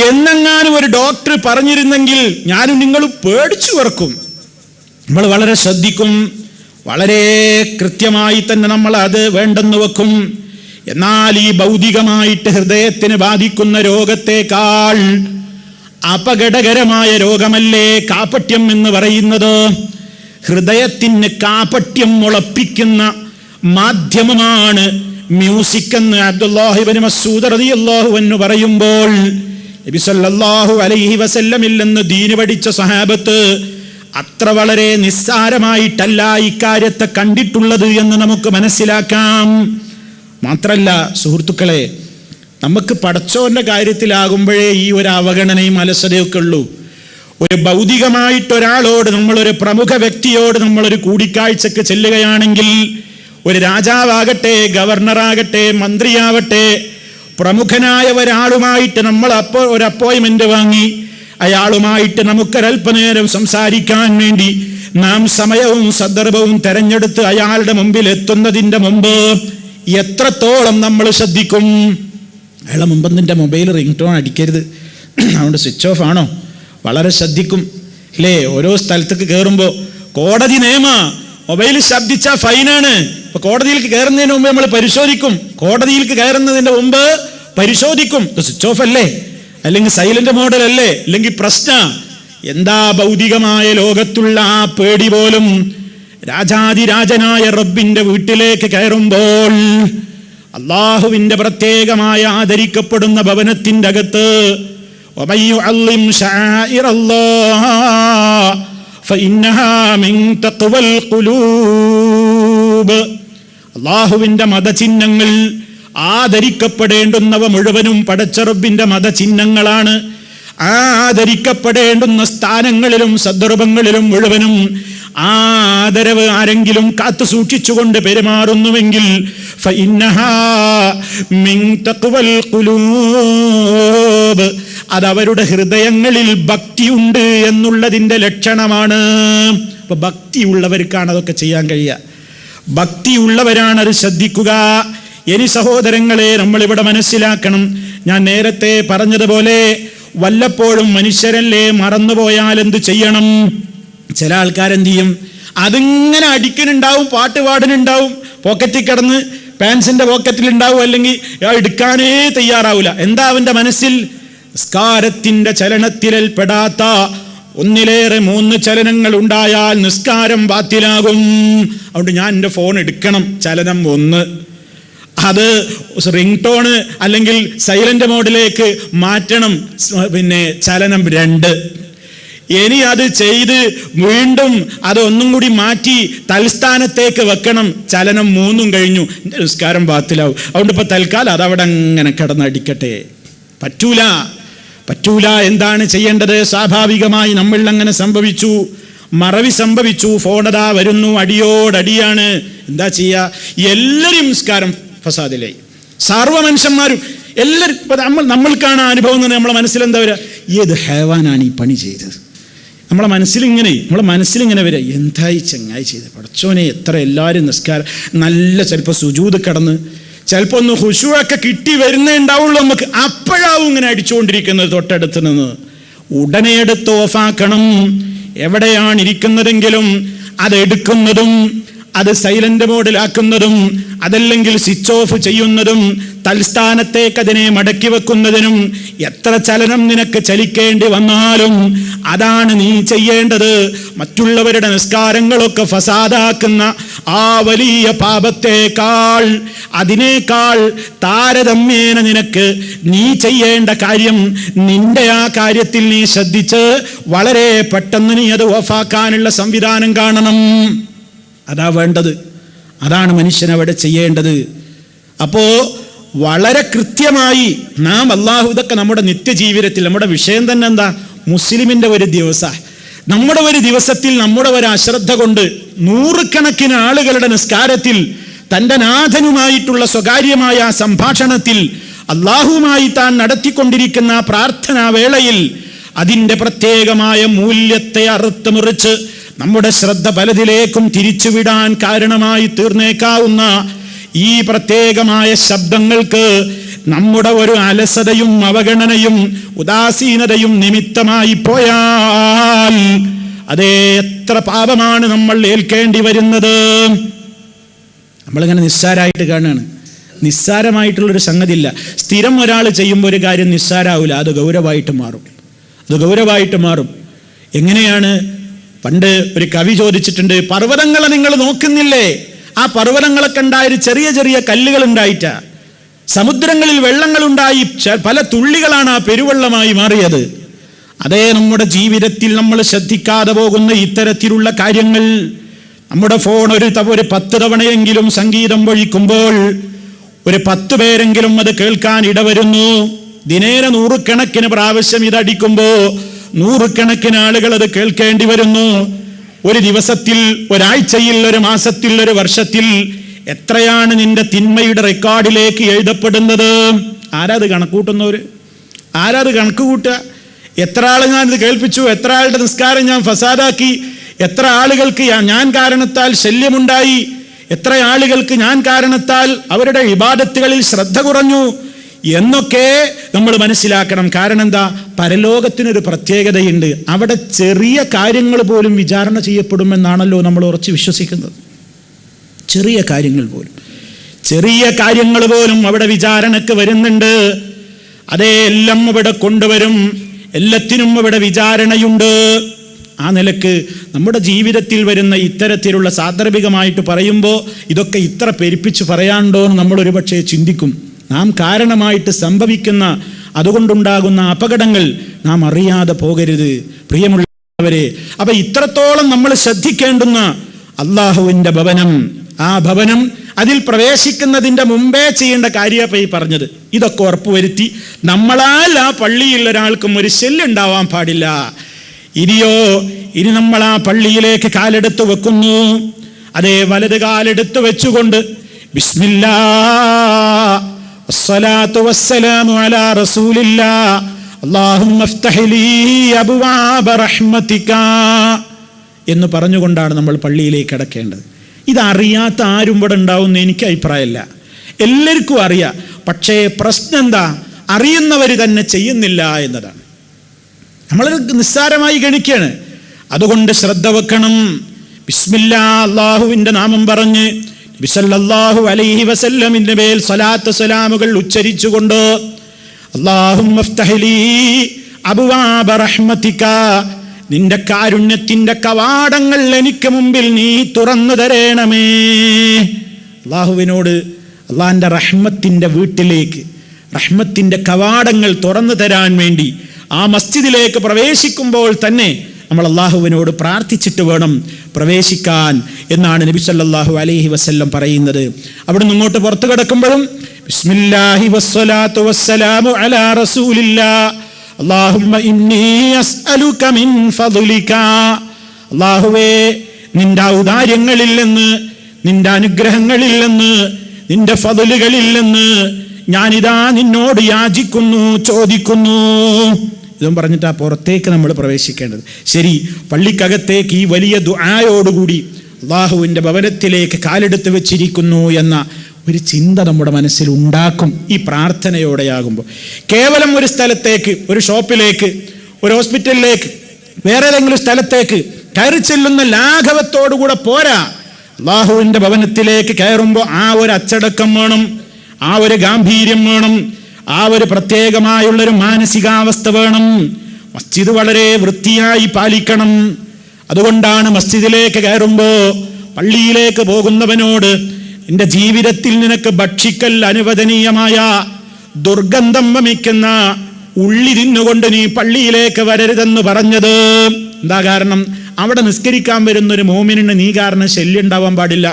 എന്നെങ്ങാനും ഒരു ഡോക്ടർ പറഞ്ഞിരുന്നെങ്കിൽ ഞാനും നിങ്ങളും പേടിച്ചു വിറക്കും. നമ്മൾ വളരെ ശ്രദ്ധിക്കും, വളരെ കൃത്യമായി തന്നെ നമ്മൾ അത് വേണ്ടെന്ന് വെക്കും. എന്നാൽ ഈ ഭൗതികമായിട്ട് ഹൃദയത്തിന് ബാധിക്കുന്ന രോഗത്തെക്കാൾ അപകടകരമായ രോഗമല്ലേ കാപട്യം എന്ന് പറയുന്നത്? ഹൃദയത്തിന് കാപട്യം മുളപ്പിക്കുന്ന മാധ്യമമാണ് മ്യൂസിക് എന്ന് അബ്ദുല്ലാഹി ഇബ്നു മസ്ഊദ് റളിയല്ലാഹു അൻഹു പറയുമ്പോൾ, നബി സല്ലല്ലാഹു അലൈഹി വസല്ലമിൽ നിന്ന് ദീന് പഠിച്ച സഹാബത്ത് അത്ര വളരെ നിസ്സാരമായിട്ടല്ല ഇക്കാര്യത്തെ കണ്ടിട്ടുള്ളത് എന്ന് നമുക്ക് മനസ്സിലാക്കാം. മാത്രല്ല സുഹൃത്തുക്കളെ, നമുക്ക് പടച്ചോന്റെ കാര്യത്തിലാകുമ്പോഴേ ഈ ഒരു അവഗണനയും അലസതയൊക്കെ ഉള്ളൂ. ഒരു ഭൗതികമായിട്ടൊരാളോട്, നമ്മളൊരു പ്രമുഖ വ്യക്തിയോട് നമ്മളൊരു കൂടിക്കാഴ്ചക്ക് ചെല്ലുകയാണെങ്കിൽ, ഒരു രാജാവാകട്ടെ, ഗവർണറാകട്ടെ, മന്ത്രിയാവട്ടെ, പ്രമുഖനായ ഒരാളുമായിട്ട് നമ്മൾ ഒരു അപ്പോയിൻമെന്റ് വാങ്ങി അയാളുമായിട്ട് നമുക്കൊരൽപ്പനേരം സംസാരിക്കാൻ വേണ്ടി നാം സമയവും സന്ദർഭവും തെരഞ്ഞെടുത്ത് അയാളുടെ മുമ്പിൽ എത്തുന്നതിൻ്റെ മുമ്പ് എത്രത്തോളം നമ്മൾ ശ്രദ്ധിക്കും? അയാളെ മുമ്പ് നിന്റെ മൊബൈൽ റിംഗ് ടോൺ അടിക്കരുത്, അതുകൊണ്ട് സ്വിച്ച് ഓഫ് ആണോ? വളരെ ശ്രദ്ധിക്കും അല്ലേ? ഓരോ സ്ഥലത്തേക്ക് കയറുമ്പോൾ കോടതി നിയമ മൊബൈൽ ശബ്ദിച്ചാൽ ഫൈനാണ്. ഇപ്പൊ കോടതിയിലേക്ക് കയറുന്നതിന് മുമ്പ് നമ്മൾ പരിശോധിക്കും. കോടതിയിലേക്ക് കയറുന്നതിന്റെ മുമ്പ് പരിശോധിക്കും, സ്വിച്ച് ഓഫ് അല്ലേ, അല്ലെങ്കിൽ സൈലന്റ് മോഡൽ അല്ലേ, അല്ലെങ്കിൽ പ്രശ്ന എന്താ? ഭൗതികമായ ലോകത്തുള്ള ആ പേടി പോലും രാജാതിരാജനായ റബ്ബിന്റെ വീട്ടിലേക്ക് കയറുമ്പോൾ, അള്ളാഹുവിന്റെ പ്രത്യേകമായ ആദരിക്കപ്പെടുന്ന ഭവനത്തിന്റെ അകത്ത് അള്ളാഹുവിന്റെ മതചിഹ്നങ്ങൾ, ആദരിക്കപ്പെടേണ്ടുന്നവ മുഴുവനും പടച്ച റബ്ബിന്റെ മതചിഹ്നങ്ങളാണ്. ആദരിക്കപ്പെടേണ്ടുന്ന സ്ഥാനങ്ങളിലും സന്ദർഭങ്ങളിലും മുഴുവനും ആദരവ് ആരെങ്കിലും കാത്തു സൂക്ഷിച്ചുകൊണ്ട് പെരുമാറുന്നുവെങ്കിൽ അതവരുടെ ഹൃദയങ്ങളിൽ ഭക്തിയുണ്ട് എന്നുള്ളതിൻ്റെ ലക്ഷണമാണ്. അപ്പൊ ഭക്തിയുള്ളവർക്കാണ് അതൊക്കെ ചെയ്യാൻ കഴിയുക, ഭക്തിയുള്ളവരാണ് അത് ശ്രദ്ധിക്കുക. ഇനി സഹോദരങ്ങളെ, നമ്മളിവിടെ മനസ്സിലാക്കണം, ഞാൻ നേരത്തെ പറഞ്ഞതുപോലെ വല്ലപ്പോഴും മനുഷ്യരല്ലേ മറന്നുപോയാൽ എന്ത് ചെയ്യണം? ചില ആൾക്കാരെന്ത് ചെയ്യും, അതിങ്ങനെ അടിക്കുന്നുണ്ടാവും, പാട്ട് പാടുന്നുണ്ടാവും, പോക്കറ്റിൽ കിടന്ന് പാൻസിന്റെ പോക്കറ്റിലുണ്ടാവും, അല്ലെങ്കിൽ എടുക്കാനേ തയ്യാറാവില്ല. എന്താ അവന്റെ മനസ്സിൽ? നിസ്കാരത്തിന്റെ ചലനത്തിൽപ്പെടാത്ത ഒന്നിലേറെ 3 ചലനങ്ങൾ ഉണ്ടായാൽ നിസ്കാരം ബാത്തിലാകും. അതുകൊണ്ട് ഞാൻ എൻ്റെ ഫോൺ എടുക്കണം, ചലനം 1. അത് റിംഗ് ടോണ് അല്ലെങ്കിൽ സൈലന്റ് മോഡിലേക്ക് മാറ്റണം, പിന്നെ ചലനം 2. ഇനി അത് ചെയ്ത് വീണ്ടും അത് ഒന്നും കൂടി മാറ്റി തൽസ്ഥാനത്തേക്ക് വെക്കണം, ചലനം 3 കഴിഞ്ഞു, നിസ്കാരം ബാത്തിലാവും. അതുകൊണ്ട് ഇപ്പൊ തൽക്കാലം അതവിടെ അങ്ങനെ കിടന്നടിക്കട്ടെ. പറ്റൂല. എന്താണ് ചെയ്യേണ്ടത്? സ്വാഭാവികമായി നമ്മൾ അങ്ങനെ സംഭവിച്ചു, മറവി സംഭവിച്ചു. ഫോണതാ വരുന്നു, അടിയോടടിയാണ്. എന്താ ചെയ്യുക? എല്ലാവരും നിസ്കാരം ഫസാദിലായി, സർവ്വ മനുഷ്യന്മാരും എല്ലാവരും. നമ്മൾക്കാണ് അനുഭവം എന്ന് പറഞ്ഞാൽ നമ്മളെ മനസ്സിലെന്താ വരിക? ഏത് ഹേവാനാണ് ഈ പണി ചെയ്തത്? നമ്മളെ മനസ്സിലിങ്ങനെ വരിക, എന്തായി ചങ്ങായി ചെയ്ത്, പടച്ചോനെ എത്ര എല്ലാവരും നിസ്കാരം നല്ല, ചിലപ്പോൾ സുജൂദ് കിടന്ന് ചിലപ്പോൾ ഒന്ന് ഖുശൂഅൊക്കെ കിട്ടി വരുന്നേ ഉണ്ടാവുള്ളൂ നമുക്ക്. അപ്പോഴാവും ഇങ്ങനെ അടിച്ചുകൊണ്ടിരിക്കുന്നത് തൊട്ടടുത്ത് നിന്ന്. ഉടനെ എടുത്ത് ഓഫാക്കണം. എവിടെയാണ് ഇരിക്കുന്നതെങ്കിലും അതെടുക്കുന്നതും അത് സൈലന്റ് മോഡിലാക്കുന്നതും അതല്ലെങ്കിൽ സ്വിച്ച് ഓഫ് ചെയ്യുന്നതും തൽസ്ഥാനത്തേക്ക് അതിനെ മടക്കി വെക്കുന്നതിനും എത്ര ചലനം നിനക്ക് ചലിക്കേണ്ടി വന്നാലും അതാണ് നീ ചെയ്യേണ്ടത്. മറ്റുള്ളവരുടെ നിസ്കാരങ്ങളൊക്കെ ഫസാദാക്കുന്ന ആ വലിയ പാപത്തേക്കാൾ, അതിനേക്കാൾ താരതമ്യേന നിനക്ക് നീ ചെയ്യേണ്ട കാര്യം, നിന്റെ ആ കാര്യത്തിൽ നീ ശ്രദ്ധിച്ച് വളരെ പെട്ടെന്ന് നീ അത് ഓഫാക്കാനുള്ള സംവിധാനം കാണണം. അതാ വേണ്ടത്, അതാണ് മനുഷ്യൻ അവിടെ ചെയ്യേണ്ടത്. അപ്പോ വളരെ കൃത്യമായി നാം ഇതൊക്കെ നമ്മുടെ നിത്യജീവിതത്തിൽ, നമ്മുടെ വിഷയം തന്നെ എന്താ? മുസ്ലിമിന്റെ ഒരു ദിവസം, നമ്മുടെ ഒരു ദിവസത്തിൽ നമ്മുടെ ഒരു അശ്രദ്ധ കൊണ്ട് 100 കണക്കിന് ആളുകളുടെ നിസ്കാരത്തിൽ, തൻ്റെ നാഥനുമായിട്ടുള്ള സ്വകാര്യമായ സംഭാഷണത്തിൽ, അള്ളാഹുവുമായി താൻ നടത്തിക്കൊണ്ടിരിക്കുന്ന പ്രാർത്ഥനാ വേളയിൽ അതിൻ്റെ പ്രത്യേകമായ മൂല്യത്തെ അറുത്ത് മുറിച്ച് നമ്മുടെ ശ്രദ്ധ പലതിലേക്കും തിരിച്ചുവിടാൻ കാരണമായി തീർന്നേക്കാവുന്ന ഈ പ്രത്യേകമായ ശബ്ദങ്ങൾക്ക് നമ്മുടെ ഒരു അലസതയും അവഗണനയും ഉദാസീനതയും നിമിത്തമായി പോയാൽ അതേ എത്ര പാപമാണ് നമ്മൾ ഏൽക്കേണ്ടി വരുന്നത്. നമ്മളിങ്ങനെ നിസ്സാരമായിട്ട് കാണുകയാണ്. നിസ്സാരമായിട്ടുള്ളൊരു സംഗതിയില്ല. സ്ഥിരം ഒരാൾ ചെയ്യുമ്പോൾ ഒരു കാര്യം നിസ്സാരാവില്ല, അത് ഗൗരവമായിട്ട് മാറും. എങ്ങനെയാണ്? പണ്ട് ഒരു കവി ചോദിച്ചിട്ടുണ്ട്, പർവ്വതങ്ങളെ നിങ്ങൾ നോക്കുന്നില്ലേ? ആ പർവ്വതങ്ങളൊക്കെ ഉണ്ടായി ചെറിയ ചെറിയ കല്ലുകൾ ഉണ്ടായിട്ടാ. സമുദ്രങ്ങളിൽ വെള്ളങ്ങളുണ്ടായി പല തുള്ളികളാണ് ആ പെരുവെള്ളമായി മാറിയത്. അതേ നമ്മുടെ ജീവിതത്തിൽ നമ്മൾ ശ്രദ്ധിക്കാതെ പോകുന്ന ഇത്തരത്തിലുള്ള കാര്യങ്ങൾ, നമ്മുടെ ഫോൺ ഒരു 10 തവണയെങ്കിലും സംഗീതം വഴിക്കുമ്പോൾ ഒരു 10 പേരെങ്കിലും അത് കേൾക്കാൻ ഇടവരുന്നു. ദിനേന 100 കണക്കിന് പ്രാവശ്യം ഇതടിക്കുമ്പോൾ 100 കണക്കിന് ആളുകൾ അത് കേൾക്കേണ്ടി വരുന്നു. ഒരു ദിവസത്തിൽ, ഒരാഴ്ചയിൽ, ഒരു മാസത്തിൽ, ഒരു വർഷത്തിൽ എത്രയാണ് നിന്റെ തിന്മയുടെ റെക്കോർഡിലേക്ക് എഴുതപ്പെടുന്നത്? ആരാത് കണക്കൂട്ടുന്നവര്? ആരാത് കണക്ക് കൂട്ടുക? എത്ര ആൾ ഞാൻ ഇത് കേൾപ്പിച്ചു, എത്ര ആളുടെ നിസ്കാരം ഞാൻ ഫസാദാക്കി, എത്ര ആളുകൾക്ക് ഞാൻ കാരണത്താൽ ശല്യമുണ്ടായി, എത്ര ആളുകൾക്ക് ഞാൻ കാരണത്താൽ അവരുടെ ഇബാദത്തുകളിൽ ശ്രദ്ധ കുറഞ്ഞു എന്നൊക്കെ നമ്മൾ മനസ്സിലാക്കണം. കാരണം എന്താ? പരലോകത്തിനൊരു പ്രത്യേകതയുണ്ട്. അവിടെ ചെറിയ കാര്യങ്ങൾ പോലും വിചാരണ ചെയ്യപ്പെടുമെന്നാണല്ലോ നമ്മൾ ഉറച്ചു വിശ്വസിക്കുന്നത്. ചെറിയ കാര്യങ്ങൾ പോലും അവിടെ വിചാരണക്ക് വരുന്നുണ്ട്. അതേ, എല്ലാം അവിടെ കൊണ്ടുവരും, എല്ലാത്തിനും അവിടെ വിചാരണയുണ്ട്. ആ നിലക്ക് നമ്മുടെ ജീവിതത്തിൽ വരുന്ന ഇത്തരത്തിലുള്ള സാന്ദർഭികമായിട്ട് പറയുമ്പോൾ ഇതൊക്കെ ഇത്ര പെരുപ്പിച്ച് പറയാനുണ്ടോ എന്ന് നമ്മൾ ഒരുപക്ഷെ ചിന്തിക്കും. നാം കാരണമായിട്ട് സംഭവിക്കുന്ന, അതുകൊണ്ടുണ്ടാകുന്ന അപകടങ്ങൾ നാം അറിയാതെ പോകരുത് പ്രിയമുള്ളവരെ. അപ്പൊ ഇത്രത്തോളം നമ്മൾ ശ്രദ്ധിക്കേണ്ടുന്ന അള്ളാഹുവിൻ്റെ ഭവനം, ആ ഭവനം, അതിൽ പ്രവേശിക്കുന്നതിൻ്റെ മുമ്പേ ചെയ്യേണ്ട കാര്യമാണ് ഈ പറഞ്ഞത്. ഇതൊക്കെ ഉറപ്പുവരുത്തി നമ്മളാൽ ആ പള്ളിയിൽ ഒരാൾക്കും ഒരു ശല്യം പാടില്ല. ഇനി നമ്മൾ ആ പള്ളിയിലേക്ക് കാലെടുത്ത് വെക്കുന്നു. അതേ, വലത് കാലെടുത്ത് വെച്ചുകൊണ്ട് ബിസ്മില്ലാ വസ്സലാത്തു വസ്സലാമു അലാ റസൂലില്ലാ അല്ലാഹുമ്മ ഇഫ്തഹ് ലീ അബ്വാബ റഹ്മതിക എന്ന് പറഞ്ഞുകൊണ്ടാണ് നമ്മൾ പള്ളിയിലേക്ക് കടക്കേണ്ടത്. ഇതറിയാത്ത ആരും ഇവിടെ ഉണ്ടാവുമെന്ന് എനിക്ക് അഭിപ്രായമില്ല. എല്ലാവർക്കും അറിയാം. പക്ഷേ പ്രശ്നം എന്താ? അറിയുന്നവർ തന്നെ ചെയ്യുന്നില്ല എന്നതാണ്. നമ്മൾ നിസ്സാരമായി ഗണിക്കുകയാണ്. അതുകൊണ്ട് ശ്രദ്ധ വെക്കണം. ബിസ്മില്ലാ, അള്ളാഹുവിന്റെ നാമം പറഞ്ഞ് നബി സല്ലല്ലാഹു അലൈഹി വസല്ലമിന്റെ മേൽ സ്വലാത്ത് സലാമുകൾ ഉച്ചരിച്ചുകൊണ്ട് അല്ലാഹുമ്മ ഫ്തഹ് ലീ അബ്വാബ റഹ്മതിക, നിന്റെ കാരുണ്യത്തിന്റെ കവാടങ്ങൾ എനിക്ക് മുമ്പിൽ നീ തുറന്നു തരണമേ. അള്ളാഹുവിനോട് അള്ളാഹിന്റെ റഹ്മത്തിന്റെ വീട്ടിലേക്ക്, റഹ്മത്തിന്റെ കവാടങ്ങൾ തുറന്നു തരാൻ വേണ്ടി ആ മസ്ജിദിലേക്ക് പ്രവേശിക്കുമ്പോൾ തന്നെ നമ്മൾ അള്ളാഹുവിനോട് പ്രാർത്ഥിച്ചിട്ട് വേണം പ്രവേശിക്കാൻ എന്നാണ് നബി സല്ലല്ലാഹു അലൈഹി വസല്ലം പറയുന്നത്. അവിടെ നിന്ന് ഇങ്ങോട്ട് പുറത്തു കിടക്കുമ്പോഴും ബിസ്മില്ലാഹി വസ്സലാത്തു വസ്സലാമു അലാ റസൂലില്ലാഹ് അല്ലാഹുമ്മ ഇന്നി അസ്അലുക മിൻ ഫദ്ലിക, അല്ലാഹുവേ നിന്റെ ഔദാര്യങ്ങളിൽ നിന്ന്, നിന്റെ അനുഗ്രഹങ്ങളിൽ നിന്ന്, നിന്റെ ഫദ്ലുകളിൽ നിന്ന് ഞാനിതാ നിന്നോട് യാചിക്കുന്നു, ചോദിക്കുന്നു. ഇതും പറഞ്ഞിട്ടാ പുറത്തേക്ക് നമ്മൾ പ്രവേശിക്കേണ്ടത്. ശരി, പള്ളിക്കകത്തേക്ക് ഈ വലിയ ദുആയോടുകൂടി അള്ളാഹുവിൻ്റെ ഭവനത്തിലേക്ക് കാലെടുത്ത് വെച്ചിരിക്കുന്നു എന്ന ഒരു ചിന്ത നമ്മുടെ മനസ്സിൽ ഉണ്ടാക്കും ഈ പ്രാർത്ഥനയോടെയാകുമ്പോൾ. കേവലം ഒരു സ്ഥലത്തേക്ക്, ഒരു ഷോപ്പിലേക്ക്, ഒരു ഹോസ്പിറ്റലിലേക്ക്, വേറെ ഏതെങ്കിലും സ്ഥലത്തേക്ക് കയറി ചെല്ലുന്ന ലാഘവത്തോടുകൂടെ പോരാ. അള്ളാഹുവിൻ്റെ ഭവനത്തിലേക്ക് കയറുമ്പോൾ ആ ഒരു അച്ചടക്കം വേണം, ആ ഒരു ഗാംഭീര്യം വേണം, ആ ഒരു പ്രത്യേകമായുള്ളൊരു മാനസികാവസ്ഥ വേണം. മസ്ജിദ് വളരെ വൃത്തിയായി പാലിക്കണം. അതുകൊണ്ടാണ് മസ്ജിദിലേക്ക് കയറുമ്പോൾ പള്ളിയിലേക്ക് പോകുന്നവനോട് നിന്റെ ജീവിതത്തിൽ നിനക്ക് ഭക്ഷിക്കൽ അനുവദനീയമായ ദുർഗന്ധം വമിക്കുന്ന ഉള്ളി തിന്നുകൊണ്ട് നീ പള്ളിയിലേക്ക് വരരുതെന്ന് പറഞ്ഞത്. എന്താ കാരണം? അവിടെ നിസ്കരിക്കാൻ വരുന്നൊരു മോമിനിന് നീ കാരണം ശല്യം ഉണ്ടാവാൻ പാടില്ല.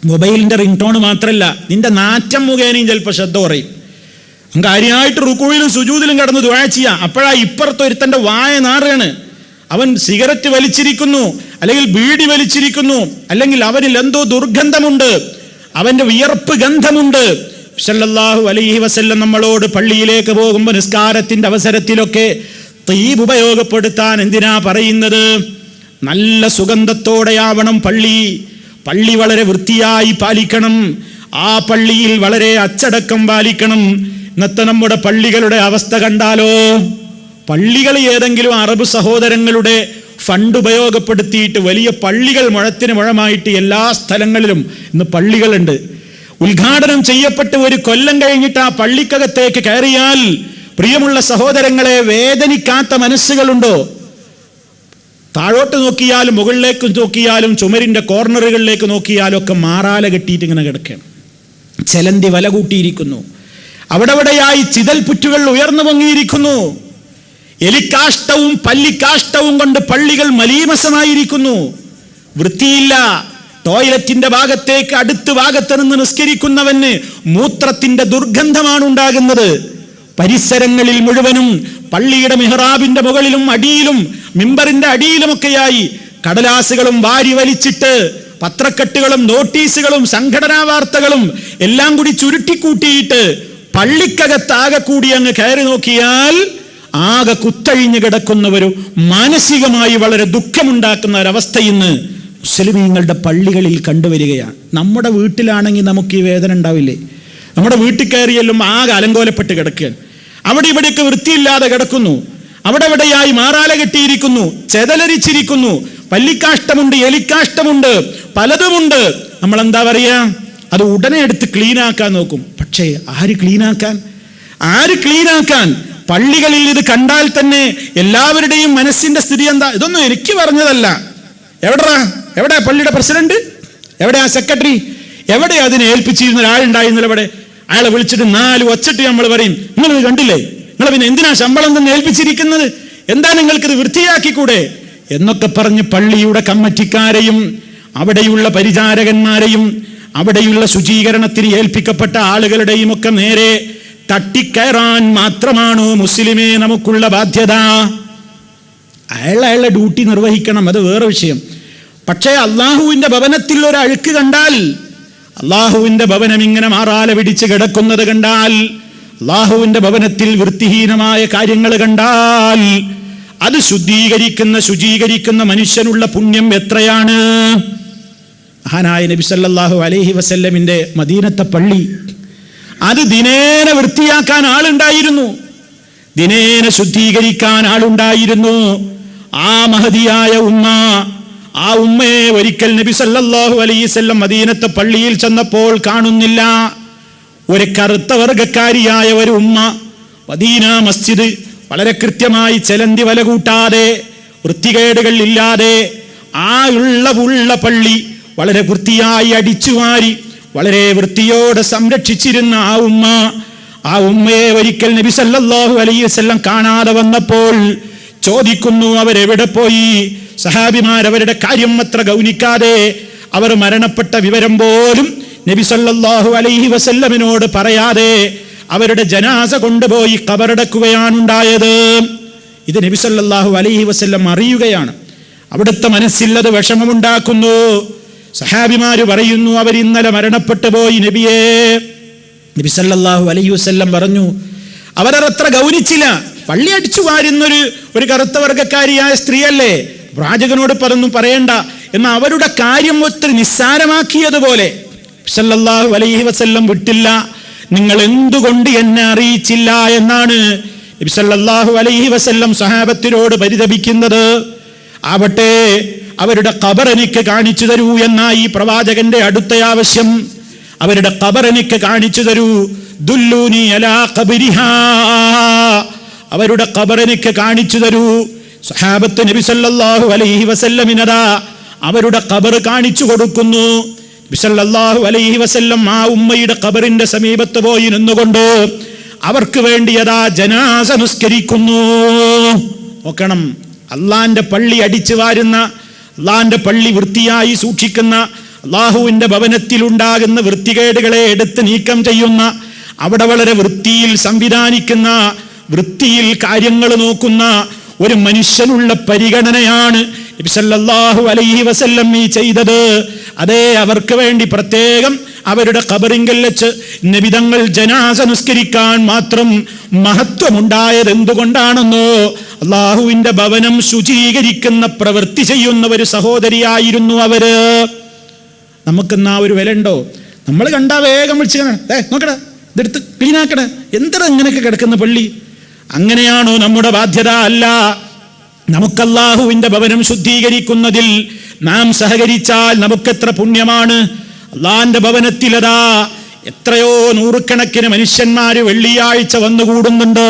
മൊബൈലിന്റെ റിംഗ് ടോൺ മാത്രമല്ല, നിന്റെ നാറ്റം മുഖേനയും ചിലപ്പോൾ ശ്രദ്ധ കുറയും. കാര്യമായിട്ട് റുക്കുവിലും സുജൂദിലും കിടന്ന് ദുആ ചെയ്യാം. അപ്പോഴാ ഇപ്പുറത്തൊരുത്തന്റെ വായ നാറുകയാണ്. അവൻ സിഗരറ്റ് വലിച്ചിരിക്കുന്നു, അല്ലെങ്കിൽ ബീഡി വലിച്ചിരിക്കുന്നു, അല്ലെങ്കിൽ അവനിൽ എന്തോ ദുർഗന്ധമുണ്ട്, അവന്റെ വിയർപ്പ് ഗന്ധമുണ്ട്. സല്ലല്ലാഹു അലൈഹി വസല്ലം നമ്മളോട് പള്ളിയിലേക്ക് പോകുമ്പോൾ നിസ്കാരത്തിന്റെ അവസരത്തിലൊക്കെ തീബ് ഉപയോഗപ്പെടുത്താൻ എന്തിനാ പറയുന്നത്? നല്ല സുഗന്ധത്തോടെയാവണം പള്ളി. പള്ളി വളരെ വൃത്തിയായി പാലിക്കണം. ആ പള്ളിയിൽ വളരെ അച്ചടക്കം പാലിക്കണം. ഇന്നത്തെ നമ്മുടെ പള്ളികളുടെ അവസ്ഥ കണ്ടാലോ, പള്ളികൾ ഏതെങ്കിലും അറബ് സഹോദരങ്ങളുടെ ഫണ്ട് ഉപയോഗപ്പെടുത്തിയിട്ട് വലിയ പള്ളികൾ മുഴത്തിന് മുഴമായിട്ട് എല്ലാ സ്ഥലങ്ങളിലും ഇന്ന് പള്ളികളുണ്ട്. ഉദ്ഘാടനം ചെയ്യപ്പെട്ട് ഒരു കൊല്ലം കഴിഞ്ഞിട്ട് ആ പള്ളിക്കകത്തേക്ക് കയറിയാൽ പ്രിയമുള്ള സഹോദരങ്ങളെ, വേദനിക്കാത്ത മനസ്സുകളുണ്ടോ? താഴോട്ട് നോക്കിയാലും മുകളിലേക്ക് നോക്കിയാലും ചുമരിന്റെ കോർണറുകളിലേക്ക് നോക്കിയാലും ഒക്കെ മാറാല കെട്ടിയിട്ട് ഇങ്ങനെ കിടക്കുകയാണ്. ചെലന്തി വല കൂട്ടിയിരിക്കുന്നു. അവിടെവിടെയായി ചിതൽ പുറ്റുകൾ ഉയർന്നു പൊങ്ങിയിരിക്കുന്നു. എലിക്കാഷ്ടവും പല്ലിക്കാഷ്ടവും കൊണ്ട് പള്ളികൾ മലീമസമായിരിക്കുന്നു. വൃത്തിയില്ല. ടോയ്ലറ്റിന്റെ ഭാഗത്തേക്ക് അടുത്ത് ഭാഗത്ത് നിന്ന് നിസ്കരിക്കുന്നവന് മൂത്രത്തിന്റെ ദുർഗന്ധമാണ് ഉണ്ടാകുന്നത്. പരിസരങ്ങളിൽ മുഴുവനും പള്ളിയുടെ മിഹ്റാബിന്റെ മുകളിലും അടിയിലും മിമ്പറിന്റെ അടിയിലുമൊക്കെയായി കടലാസുകളും വാരി വലിച്ചിട്ട് പത്രക്കെട്ടുകളും നോട്ടീസുകളും സംഘടനാ വാർത്തകളും എല്ലാം കൂടി ചുരുട്ടിക്കൂട്ടിയിട്ട് പള്ളിക്കകത്താകെ കൂടി അങ്ങ് കയറി നോക്കിയാൽ ആകെ കുത്തഴിഞ്ഞു കിടക്കുന്നവരും മാനസികമായി വളരെ ദുഃഖമുണ്ടാക്കുന്ന ഒരവസ്ഥ ഇന്ന് മുസ്ലിമീങ്ങളുടെ പള്ളികളിൽ കണ്ടുവരികയാണ്. നമ്മുടെ വീട്ടിലാണെങ്കിൽ നമുക്ക് ഈ വേദന ഉണ്ടാവില്ലേ? നമ്മുടെ വീട്ടിൽ കയറിയെല്ലാം ആകെ അലങ്കോലപ്പെട്ട് കിടക്കുകയാണ്. അവിടെ ഇവിടെയൊക്കെ വൃത്തിയില്ലാതെ കിടക്കുന്നു. അവിടെ എവിടെയായി മാറാല കെട്ടിയിരിക്കുന്നു, ചെതലരിച്ചിരിക്കുന്നു, പല്ലിക്കാഷ്ടമുണ്ട്, എലിക്കാഷ്ടമുണ്ട്, പലതുമുണ്ട്. നമ്മൾ എന്താ പറയാ, അത് ഉടനെ എടുത്ത് ക്ലീനാക്കാൻ നോക്കും. പക്ഷേ ആര് ക്ലീനാക്കാൻ? പള്ളികളിൽ ഇത് കണ്ടാൽ തന്നെ എല്ലാവരുടെയും മനസ്സിന്റെ സ്ഥിതി എന്താ? ഇതൊന്നും എനിക്ക് പറഞ്ഞതല്ല. എവിടെ പള്ളിയുടെ പ്രസിഡന്റ്? എവിടെ ആ സെക്രട്ടറി? എവിടെ അതിനെ ഏൽപ്പിച്ചിരുന്ന ഒരാളുണ്ടായിരുന്നില്ല? ഇവിടെ അയാളെ വിളിച്ചിട്ട് 4 ഒച്ചട്ട് നമ്മൾ പറയും, നിങ്ങളിത് കണ്ടില്ലേ? നിങ്ങൾ പിന്നെ എന്തിനാ ശമ്പളം തന്നെ ഏൽപ്പിച്ചിരിക്കുന്നത്? എന്താ നിങ്ങൾക്കിത് വൃത്തിയാക്കിക്കൂടെ എന്നൊക്കെ പറഞ്ഞ് പള്ളിയുടെ കമ്മിറ്റിക്കാരെയും അവിടെയുള്ള പരിചാരകന്മാരെയും അവിടെയുള്ള ശുചീകരണത്തിന് ഏൽപ്പിക്കപ്പെട്ട ആളുകളുടെയും ഒക്കെ നേരെ തട്ടിക്കയറാൻ മാത്രമാണോ മുസ്ലിമേ നമുക്കുള്ള ബാധ്യത? അയാളുടെ ഡ്യൂട്ടി നിർവഹിക്കണം, അത് വേറെ വിഷയം. പക്ഷേ അള്ളാഹുവിന്റെ ഭവനത്തിൽ ഒരു അഴുക്ക് കണ്ടാൽ, അള്ളാഹുവിന്റെ ഭവനം ഇങ്ങനെ മാറാല പിടിച്ച് കിടക്കുന്നത് കണ്ടാൽ, അള്ളാഹുവിന്റെ ഭവനത്തിൽ വൃത്തിഹീനമായ കാര്യങ്ങൾ കണ്ടാൽ, അത് ശുചീകരിക്കുന്ന മനുഷ്യനുള്ള പുണ്യം എത്രയാണ്! മഹാനായ നബി സല്ലല്ലാഹു അലൈഹി വസല്ലമിന്റെ മദീനത്തെ പള്ളി, അത് ദിനേന വൃത്തിയാക്കാൻ ആളുണ്ടായിരുന്നു. ദിനേന ശുദ്ധീകരിക്കാൻ ആളുണ്ടായിരുന്നു. ആ മഹദിയായ ഉമ്മ, ആ ഉമ്മയെ ഒരിക്കൽ നബി സല്ലല്ലാഹു അലൈഹി വസല്ലം മദീനത്തെ പള്ളിയിൽ ചെന്നപ്പോൾ കാണുന്നില്ല. ഒരു കറുത്ത വർഗക്കാരിയായ ഒരു ഉമ്മ മദീന മസ്ജിദ് വളരെ കൃത്യമായി ചെലന്തി വല കൂട്ടാതെ വൃത്തികേടുകൾ ഇല്ലാതെ ആ ഉള്ള പള്ളി വളരെ വൃത്തിയായി അടിച്ചുവാരി വളരെ വൃത്തിയോടെ സംരക്ഷിച്ചിരുന്ന ആ ഉമ്മയെ ഒരിക്കൽ നബി സല്ലല്ലാഹു അലൈഹി വസല്ലം കാണാതെ വന്നപ്പോൾ ചോദിക്കുന്നു, അവരെവിടെ പോയി? സഹാബിമാർ അവരുടെ കാര്യം അത്ര ഗൗനിക്കാതെ അവർ മരണപ്പെട്ട വിവരം പോലും നബി സല്ലല്ലാഹു അലൈഹി വസല്ലമിനോട് പറയാതെ അവരുടെ ജനാസ കൊണ്ടുപോയി ഖബറടക്കുകയാണുണ്ടായത്. ഇത് നബി സല്ലല്ലാഹു അലൈഹി വസല്ലം അറിയുകയാണ്. അവിടുത്തെ മനസ്സിൽ അത് വിഷമമുണ്ടാക്കുന്നു. സഹാബിമാര് പറയുന്നു, അവർ ഇന്നലെ മരണപ്പെട്ടു പോയി നബിയേ. നബി സല്ലല്ലാഹു അലൈഹി വസല്ലം പറഞ്ഞു, അവരത്ര ഗൗനിച്ചില്ല. പള്ളി അടിച്ചു വാരുന്നൊരു കറുത്ത വർഗക്കാരിയായ സ്ത്രീയല്ലേ, പ്രവാചകനോട് പറയണ്ട എന്ന് അവരുടെ കാര്യം ഒത്തിരി നിസ്സാരമാക്കിയതുപോലെ സല്ലല്ലാഹു അലൈഹി വസല്ലം വിട്ടില്ല. നിങ്ങൾ എന്തുകൊണ്ട് എന്നെ അറിയിച്ചില്ല എന്നാണ് നബി സല്ലല്ലാഹു അലൈഹി വസല്ലം സഹാബത്തിനോട് പരിതപിക്കുന്നത്. ആവട്ടെ, അവരുടെ ഖബർ എനിക്ക് കാണിച്ചു തരൂ എന്നായി പ്രവാചകന്റെ അടുത്ത ആവശ്യം. അവരുടെ ഖബർ എനിക്ക് കാണിച്ചു തരൂ. ദുല്ലൂനി അലാ ഖബരിഹാ, അവരുടെ ഖബർ എനിക്ക് കാണിച്ചു തരൂ. സഹാബത്ത് നബി സല്ലല്ലാഹു അലൈഹി വസല്ലമിനതാ അവരുടെ ഖബർ കാണിച്ചു കൊടുക്കുന്നു. നബി സല്ലല്ലാഹു അലൈഹി വസല്ലം ആ ഉമ്മയുടെ ഖബറിന്റെ സമീപത്ത് പോയി നിന്നുകൊണ്ട് അവർക്ക് വേണ്ടിയതാ ജനാസ നിസ്കരിക്കുന്നു. നോക്കണം, അള്ളാന്റെ പള്ളി അടിച്ചു വാരുന്ന, അള്ളാന്റെ പള്ളി വൃത്തിയായി സൂക്ഷിക്കുന്ന, അള്ളാഹുവിന്റെ ഭവനത്തിൽ ഉണ്ടാകുന്ന വൃത്തികേടുകളെ എടുത്ത് നീക്കം ചെയ്യുന്ന, അവിടെ വളരെ വൃത്തിയിൽ സംവിധാനിക്കുന്ന, വൃത്തിയിൽ കാര്യങ്ങൾ നോക്കുന്ന ഒരു മനുഷ്യനുള്ള പരിഗണനയാണ് നബി സല്ലല്ലാഹു അലൈഹി വസല്ലം ഈ ചെയ്തത്. അതേ, അവർക്ക് വേണ്ടി പ്രത്യേകം അവരുടെ ഖബറിങ്കൽ വെച്ച് നബിതങ്ങൾ ജനാസ നിസ്കരിക്കാൻ മാത്രം മഹത്വമുണ്ടായത് എന്തുകൊണ്ടാണെന്നോ, അള്ളാഹുവിന്റെ ഭവനം ശുചീകരിക്കുന്ന പ്രവൃത്തി ചെയ്യുന്ന ഒരു സഹോദരിയായിരുന്നു അവര്. നമുക്കെന്നാ ഒരു വില ഉണ്ടോ? നമ്മൾ കണ്ടാ വേഗം വിളിച്ച് നോക്കട, ഇതെടുത്ത് ക്ലീനാക്കട, എന്താ ഇങ്ങനെയൊക്കെ കിടക്കുന്ന പള്ളി? അങ്ങനെയാണോ നമ്മുടെ ബാധ്യത? അല്ല. നമുക്ക് അള്ളാഹുവിന്റെ ഭവനം ശുദ്ധീകരിക്കുന്നതിൽ നാം സഹകരിച്ചാൽ നമുക്കെത്ര പുണ്യമാണ്. അള്ളാന്റെ ഭവനത്തിലതാ എത്രയോ നൂറുകണക്കിന് മനുഷ്യന്മാര് വെള്ളിയാഴ്ച വന്നുകൂടുന്നുണ്ട്.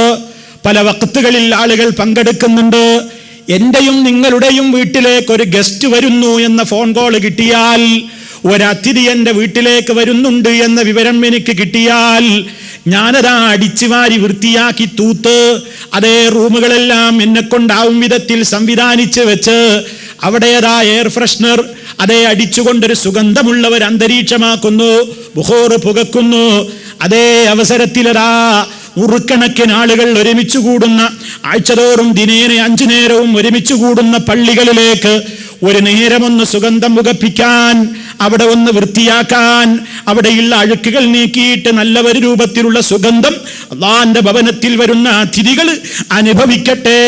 പല വഖ്തുകളിൽ ആളുകൾ പങ്കെടുക്കുന്നുണ്ട്. എന്റെയും നിങ്ങളുടെയും വീട്ടിലേക്ക് ഒരു ഗസ്റ്റ് വരുന്നു എന്ന ഫോൺ കോൾ കിട്ടിയാൽ, ഒരതിഥി എൻ്റെ വീട്ടിലേക്ക് വരുന്നുണ്ട് എന്ന വിവരം എനിക്ക് കിട്ടിയാൽ, ഞാനതാ അടിച്ചുവാരി വൃത്തിയാക്കി തൂത്ത് അതേ റൂമുകളെല്ലാം എന്നെ കൊണ്ടാവും വിധത്തിൽ സംവിധാനിച്ച് വെച്ച് അവിടേതാ എയർ ഫ്രഷ്നർ അതേ അടിച്ചുകൊണ്ടൊരു സുഗന്ധമുള്ള ഒരു അന്തരീക്ഷമാക്കുന്നു, ബുഖോർ പുകക്കുന്നു. അതേ അവസരത്തിലതാ നൂറുകണക്കിന് ആളുകൾ ഒരുമിച്ച് കൂടുന്ന, ആഴ്ചതോറും ദിനേന 5 നേരവും ഒരുമിച്ച് കൂടുന്ന പള്ളികളിലേക്ക് ഒരു നേരമൊന്ന് സുഗന്ധം പുകപ്പിക്കാൻ, അവിടെ ഒന്ന് വൃത്തിയാക്കാൻ, അവിടെയുള്ള അഴുക്കുകൾ നീക്കിയിട്ട് നല്ല ഒരു രൂപത്തിലുള്ള സുഗന്ധം അള്ളാന്റെ ഭവനത്തിൽ വരുന്ന അതിഥികൾ അനുഭവിക്കട്ടെ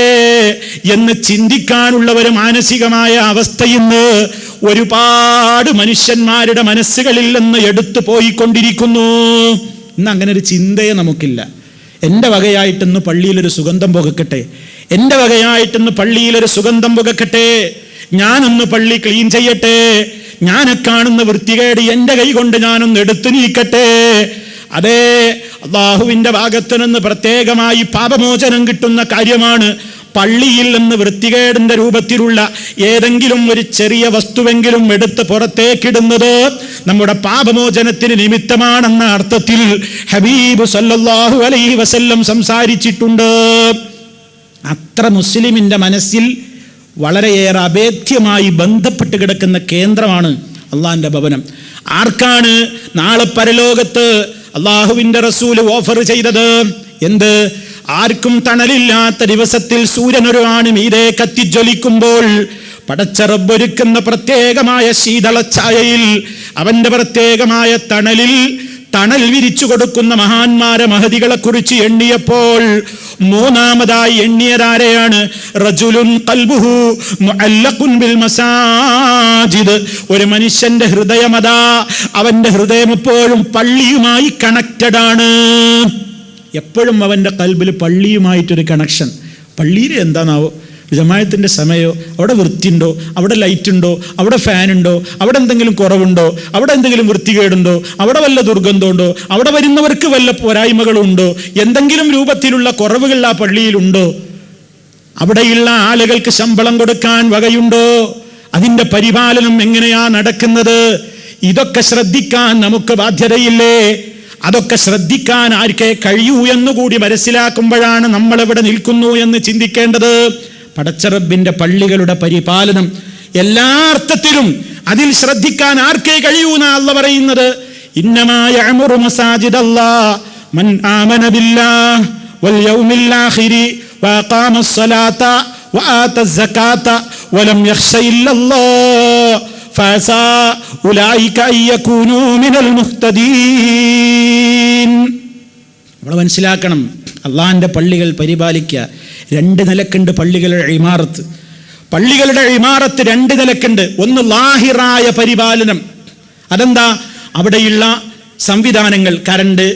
എന്ന് ചിന്തിക്കാനുള്ള ഒരു മാനസികമായ അവസ്ഥ ഇന്ന് ഒരുപാട് മനുഷ്യന്മാരുടെ മനസ്സുകളിൽ നിന്ന് എടുത്തു പോയിക്കൊണ്ടിരിക്കുന്നു. ഇന്ന് അങ്ങനെ ഒരു ചിന്തയെ നമുക്കില്ല. എൻ്റെ വകയായിട്ടൊന്ന് പള്ളിയിലൊരു സുഗന്ധം പുകക്കട്ടെ, എൻ്റെ വകയായിട്ടൊന്ന് പള്ളിയിലൊരു സുഗന്ധം പുകക്കട്ടെ, ഞാനൊന്ന് പള്ളി ക്ലീൻ ചെയ്യട്ടെ, ഞാനെ കാണുന്ന വൃത്തികേട് എൻ്റെ കൈ കൊണ്ട് ഞാനൊന്ന് എടുത്തു നീക്കട്ടെ. അതേ, അള്ളാഹുവിൻ്റെ ഭാഗത്തു നിന്ന് പ്രത്യേകമായി പാപമോചനം കിട്ടുന്ന കാര്യമാണ് പള്ളിയിൽ നിന്ന് വൃത്തികേടിന്റെ രൂപത്തിലുള്ള ഏതെങ്കിലും ഒരു ചെറിയ വസ്തുവെങ്കിലും എടുത്ത് പുറത്തേക്കിടുന്നത് നമ്മുടെ പാപമോചനത്തിന് നിമിത്തമാണെന്ന അർത്ഥത്തിൽ ഹബീബ് സല്ലല്ലാഹു അലൈഹി വസല്ലം സംസാരിച്ചിട്ടുണ്ട്. അത്ര മുസ്ലിമിന്റെ മനസ്സിൽ വളരെയേറെ അഭേദ്യമായി ബന്ധപ്പെട്ട് കിടക്കുന്ന കേന്ദ്രമാണ് അള്ളാഹിന്റെ ഭവനം. ആർക്കാണ് നാളെ പരലോകത്ത് അള്ളാഹുവിന്റെ റസൂല് ഓഫർ ചെയ്തത്? എന്ത്? ആർക്കും തണലില്ലാത്ത ദിവസത്തിൽ സൂര്യനൊരു ആണ് മീതെ കത്തിജ്വലിക്കുമ്പോൾ പടച്ച റബ്ബൊരുക്കുന്ന പ്രത്യേകമായ ശീതളഛായയിൽ അവന്റെ പ്രത്യേകമായ തണൽ വിരിച്ചു കൊടുക്കുന്ന മഹാന്മാരെ മഹദികളെ കുറിച്ച് എണ്ണിയപ്പോൾ മൂന്നാമതായി എണ്ണിയതാരെയാണ്? റജുലുൻ ഖൽബുഹു മുഅല്ലഖുൻ ബിൽ മസാജിദ്. ഒരു മനുഷ്യന്റെ ഹൃദയമതാ, അവന്റെ ഹൃദയം എപ്പോഴും പള്ളിയുമായി കണക്റ്റഡ് ആണ്. എപ്പോഴും അവൻ്റെ കൽബിൽ പള്ളിയുമായിട്ടൊരു കണക്ഷൻ. പള്ളിയിൽ എന്താണാവോ, ജമാഅത്തിൻ്റെ സമയമോ, അവിടെ വൃത്തിയുണ്ടോ, അവിടെ ലൈറ്റ് ഉണ്ടോ, അവിടെ ഫാനുണ്ടോ, അവിടെ എന്തെങ്കിലും കുറവുണ്ടോ, അവിടെ എന്തെങ്കിലും വൃത്തികേടുണ്ടോ, അവിടെ വല്ല ദുർഗന്ധമുണ്ടോ, അവിടെ വരുന്നവർക്ക് വല്ല പോരായ്മകളുണ്ടോ, എന്തെങ്കിലും രൂപത്തിലുള്ള കുറവുകൾ ആ പള്ളിയിലുണ്ടോ, അവിടെയുള്ള ആളുകൾക്ക് ശമ്പളം കൊടുക്കാൻ വകയുണ്ടോ, അതിൻ്റെ പരിപാലനം എങ്ങനെയാ നടക്കുന്നത്, ഇതൊക്കെ ശ്രദ്ധിക്കാൻ നമുക്ക് ബാധ്യതയില്ലേ? അതൊക്കെ ശ്രദ്ധിക്കാൻ ആർക്കേ കഴിയൂ എന്നുകൂടി മനസ്സിലാക്കുമ്പോഴാണ് നമ്മൾ എവിടെ നിൽക്കുന്നു എന്ന് ചിന്തിക്കേണ്ടത്. പടച്ച റബ്ബിന്റെ പള്ളികളുടെ പരിപാലനം എല്ലാ അർത്ഥത്തിലും അതിൽ ശ്രദ്ധിക്കാൻ ആർക്കേ കഴിയൂ എന്നാ അല്ലാഹു പറയുന്നത്. ഇന്നമാ യഅ്മുറു മസാജിദല്ലാഹ് മൻ ആമന ബില്ലാഹി വൽ യൗമിൽ ആഖിരി വഅഖാമസ് സ്വലാത്ത വആതസ് സകാത്ത വലം യഖ്ശ ഇല്ലല്ലാഹ് ഫഅസാ ഉലൈക അയ്യകൂനൂ മിനൽ മുഹ്തദീൻ. നമ്മൾ മനസ്സിലാക്കണം, അള്ളാഹിന്റെ പള്ളികൾ പരിപാലിക്കുക. 2 നിലക്കുണ്ട് പള്ളികളുടെ ഇമാറത്ത്. പള്ളികളുടെ ഇമാറത്ത് 2 നിലക്കുണ്ട്. ഒന്ന് ലാഹിറായ പരിപാലനം. അതെന്താ? അവിടെയുള്ള സംവിധാനങ്ങൾ, കറണ്ട്,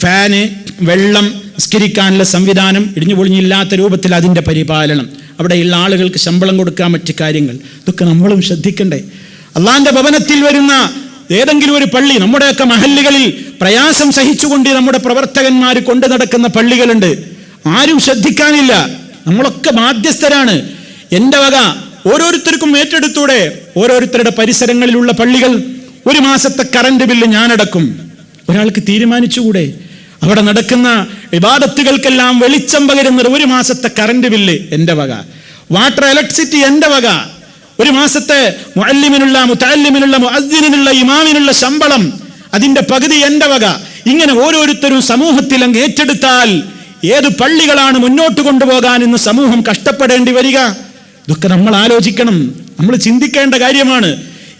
ഫാന്, വെള്ളം, നിസ്കരിക്കാനുള്ള സംവിധാനം, ഇടിഞ്ഞു പൊളിഞ്ഞില്ലാത്ത രൂപത്തിൽ അതിൻ്റെ പരിപാലനം, അവിടെയുള്ള ആളുകൾക്ക് ശമ്പളം കൊടുക്കാൻ മറ്റു കാര്യങ്ങൾ, ഇതൊക്കെ നമ്മളും ശ്രദ്ധിക്കണ്ടേ? അള്ളാഹിന്റെ ഭവനത്തിൽ വരുന്ന ഏതെങ്കിലും ഒരു പള്ളി, നമ്മുടെയൊക്കെ മഹല്ലുകളിൽ പ്രയാസം സഹിച്ചുകൊണ്ട് നമ്മുടെ പ്രവർത്തകന്മാർ കൊണ്ടു നടക്കുന്ന പള്ളികളുണ്ട്. ആരും ശ്രദ്ധിക്കാനില്ല. നമ്മളൊക്കെ ബാധ്യസ്ഥരാണ്. എൻ്റെ വക ഓരോരുത്തർക്കും ഏറ്റെടുത്തൂടെ? ഓരോരുത്തരുടെ പരിസരങ്ങളിലുള്ള പള്ളികൾ 1 മാസത്തെ കറണ്ട് ബില്ല് ഞാനടക്കും. ഒരാൾക്ക് തീരുമാനിച്ചുകൂടെ? അവിടെ നടക്കുന്ന ഇബാദത്തുകൾക്കെല്ലാം വെളിച്ചം പകരുന്നത് 1 മാസത്തെ കറണ്ട് ബില്ല് എൻ്റെ വക, വാട്ടർ ഇലക്ട്രിസിറ്റി എൻ്റെ വക, 1 മാസത്തെ മുഅല്ലിമിനുള്ള, മുതഅല്ലിമിനുള്ള, മുഅദ്ദിനിനുള്ള, ഇമാമിനുള്ള ശമ്പളം അതിന്റെ പകുതി എൻ്റെ വക. ഇങ്ങനെ ഓരോരുത്തരും സമൂഹത്തിൽ അങ്ങ് ഏറ്റെടുത്താൽ ഏത് പള്ളികളാണ് മുന്നോട്ട് കൊണ്ടുപോകാൻ ഇന്ന് സമൂഹം കഷ്ടപ്പെടേണ്ടി വരിക? ഇതൊക്കെ നമ്മൾ ആലോചിക്കണം, നമ്മൾ ചിന്തിക്കേണ്ട കാര്യമാണ്.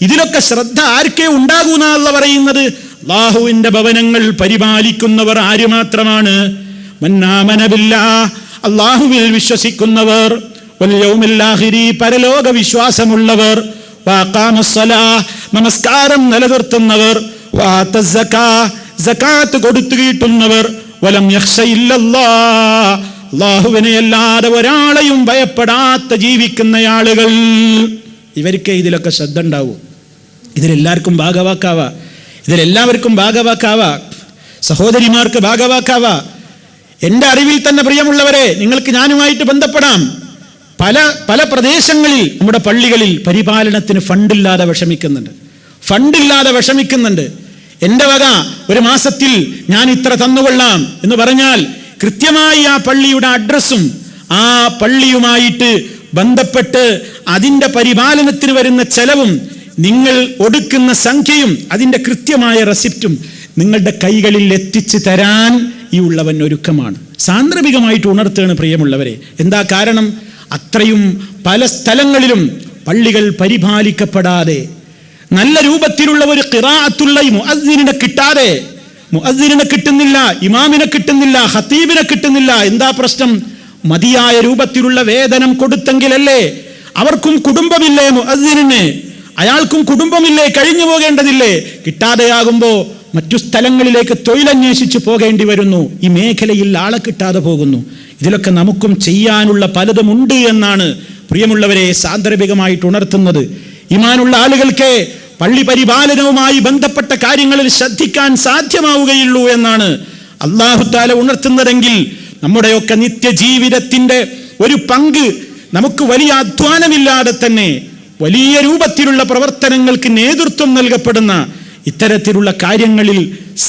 ഇതിലൊക്കെ ശ്രദ്ധ ആർക്കേ ഉണ്ടാകൂന്നല്ല പറയുന്നത്. അല്ലാഹുവിന്റെ ഭവനങ്ങൾ പരിപാലിക്കുന്നവർ ആര് മാത്രമാണ്? മന്നാമന ബില്ലാഹ്, അല്ലാഹുവിൽ വിശ്വസിക്കുന്നവർ, വൽ യൗമിൽ ആഖിരി, പരലോക വിശ്വാസമുള്ളവർ, വഅഖാമസ് സ്വലാഹ്, നമസ്കാരം നിലനിർത്തുന്നവർ, വആതസ് സകാത്ത്, സകാത്ത് കൊടുത്തു കിട്ടുന്നവർ, വലം യഖ്ശ ഇല്ലല്ലാഹ്, അല്ലാഹുവിനെ അല്ലാതെ ഒരാളെയും ഭയപ്പെടാത്ത ജീവിക്കുന്ന ആളുകൾ. ഇവർക്ക് ഇതിലൊക്കെ ശ്രദ്ധ ഉണ്ടാവൂ. ഇതിലെല്ലാവർക്കും ഭാഗവാക്കാവാ, ഇതിലെല്ലാവർക്കും ഭാഗവാക്കാവാ, സഹോദരിമാർക്ക് ഭാഗവാക്കാവാ. എൻ്റെ അറിവിൽ തന്നെ പ്രിയമുള്ളവരെ, നിങ്ങൾക്ക് ഞാനുമായിട്ട് ബന്ധപ്പെടാം. പല പ്രദേശങ്ങളിൽ നമ്മുടെ പള്ളികളിൽ പരിപാലനത്തിന് ഫണ്ടില്ലാതെ വിഷമിക്കുന്നുണ്ട്. എൻ്റെ വക 1 മാസത്തിൽ ഞാൻ ഇത്ര തന്നുകൊള്ളാം എന്ന് പറഞ്ഞാൽ കൃത്യമായി ആ പള്ളിയുടെ അഡ്രസ്സും ആ പള്ളിയുമായിട്ട് ബന്ധപ്പെട്ട് അതിൻ്റെ പരിപാലനത്തിന് വരുന്ന ചെലവും നിങ്ങൾ ഒടുക്കുന്ന സംഖ്യയും അതിൻ്റെ കൃത്യമായ റെസിപ്റ്റും നിങ്ങളുടെ കൈകളിൽ എത്തിച്ചു തരാൻ ഈ ഉള്ളവൻ ഒരുക്കമാണ്. സാന്ദർഭികമായിട്ട് ഉണർത്തുകയാണ് പ്രിയമുള്ളവരെ. എന്താ കാരണം? അത്രയും പല സ്ഥലങ്ങളിലും പള്ളികൾ പരിപാലിക്കപ്പെടാതെ, നല്ല രൂപത്തിലുള്ള ഒരു ഖിറാഅത്തുള്ള മുഅദ്ദിനിനെ കിട്ടാതെ, മുഅദ്ദിനിനെ കിട്ടുന്നില്ല, ഇമാമിനെ കിട്ടുന്നില്ല, ഖതീബിനെ കിട്ടുന്നില്ല. എന്താ പ്രശ്നം? മതിയായ രൂപത്തിലുള്ള വേതനം കൊടുത്തെങ്കിലല്ലേ? അവർക്കും കുടുംബമില്ലേ മുഅദ്ദിനിന്? അയാൾക്കും കുടുംബമില്ലേ? കഴിഞ്ഞു പോകേണ്ടതില്ലേ? കിട്ടാതെയാകുമ്പോൾ മറ്റു സ്ഥലങ്ങളിലേക്ക് തൊഴിലന്വേഷിച്ച് പോകേണ്ടി വരുന്നു. ഈ മേഖലയിൽ ആളെ കിട്ടാതെ പോകുന്നു. ഇതിലൊക്കെ നമുക്കും ചെയ്യാനുള്ള പലതുമുണ്ട് എന്നാണ് പ്രിയമുള്ളവരെ സാന്ദർഭികമായിട്ട് ഉണർത്തുന്നത്. ഈമാനുള്ള ആളുകൾക്ക് പള്ളി പരിപാലനവുമായി ബന്ധപ്പെട്ട കാര്യങ്ങളിൽ ശ്രദ്ധിക്കാൻ സാധ്യമാവുകയുള്ളൂ എന്നാണ് അല്ലാഹു തആല ഉണർത്തുന്നതെങ്കിൽ നമ്മുടെയൊക്കെ നിത്യജീവിതത്തിന്റെ ഒരു പങ്ക് നമുക്ക് വലിയ അധ്വാനമില്ലാതെ തന്നെ വലിയ രൂപത്തിലുള്ള പ്രവർത്തനങ്ങൾക്ക് നേതൃത്വം നൽകപ്പെടുന്ന ഇത്തരത്തിലുള്ള കാര്യങ്ങളിൽ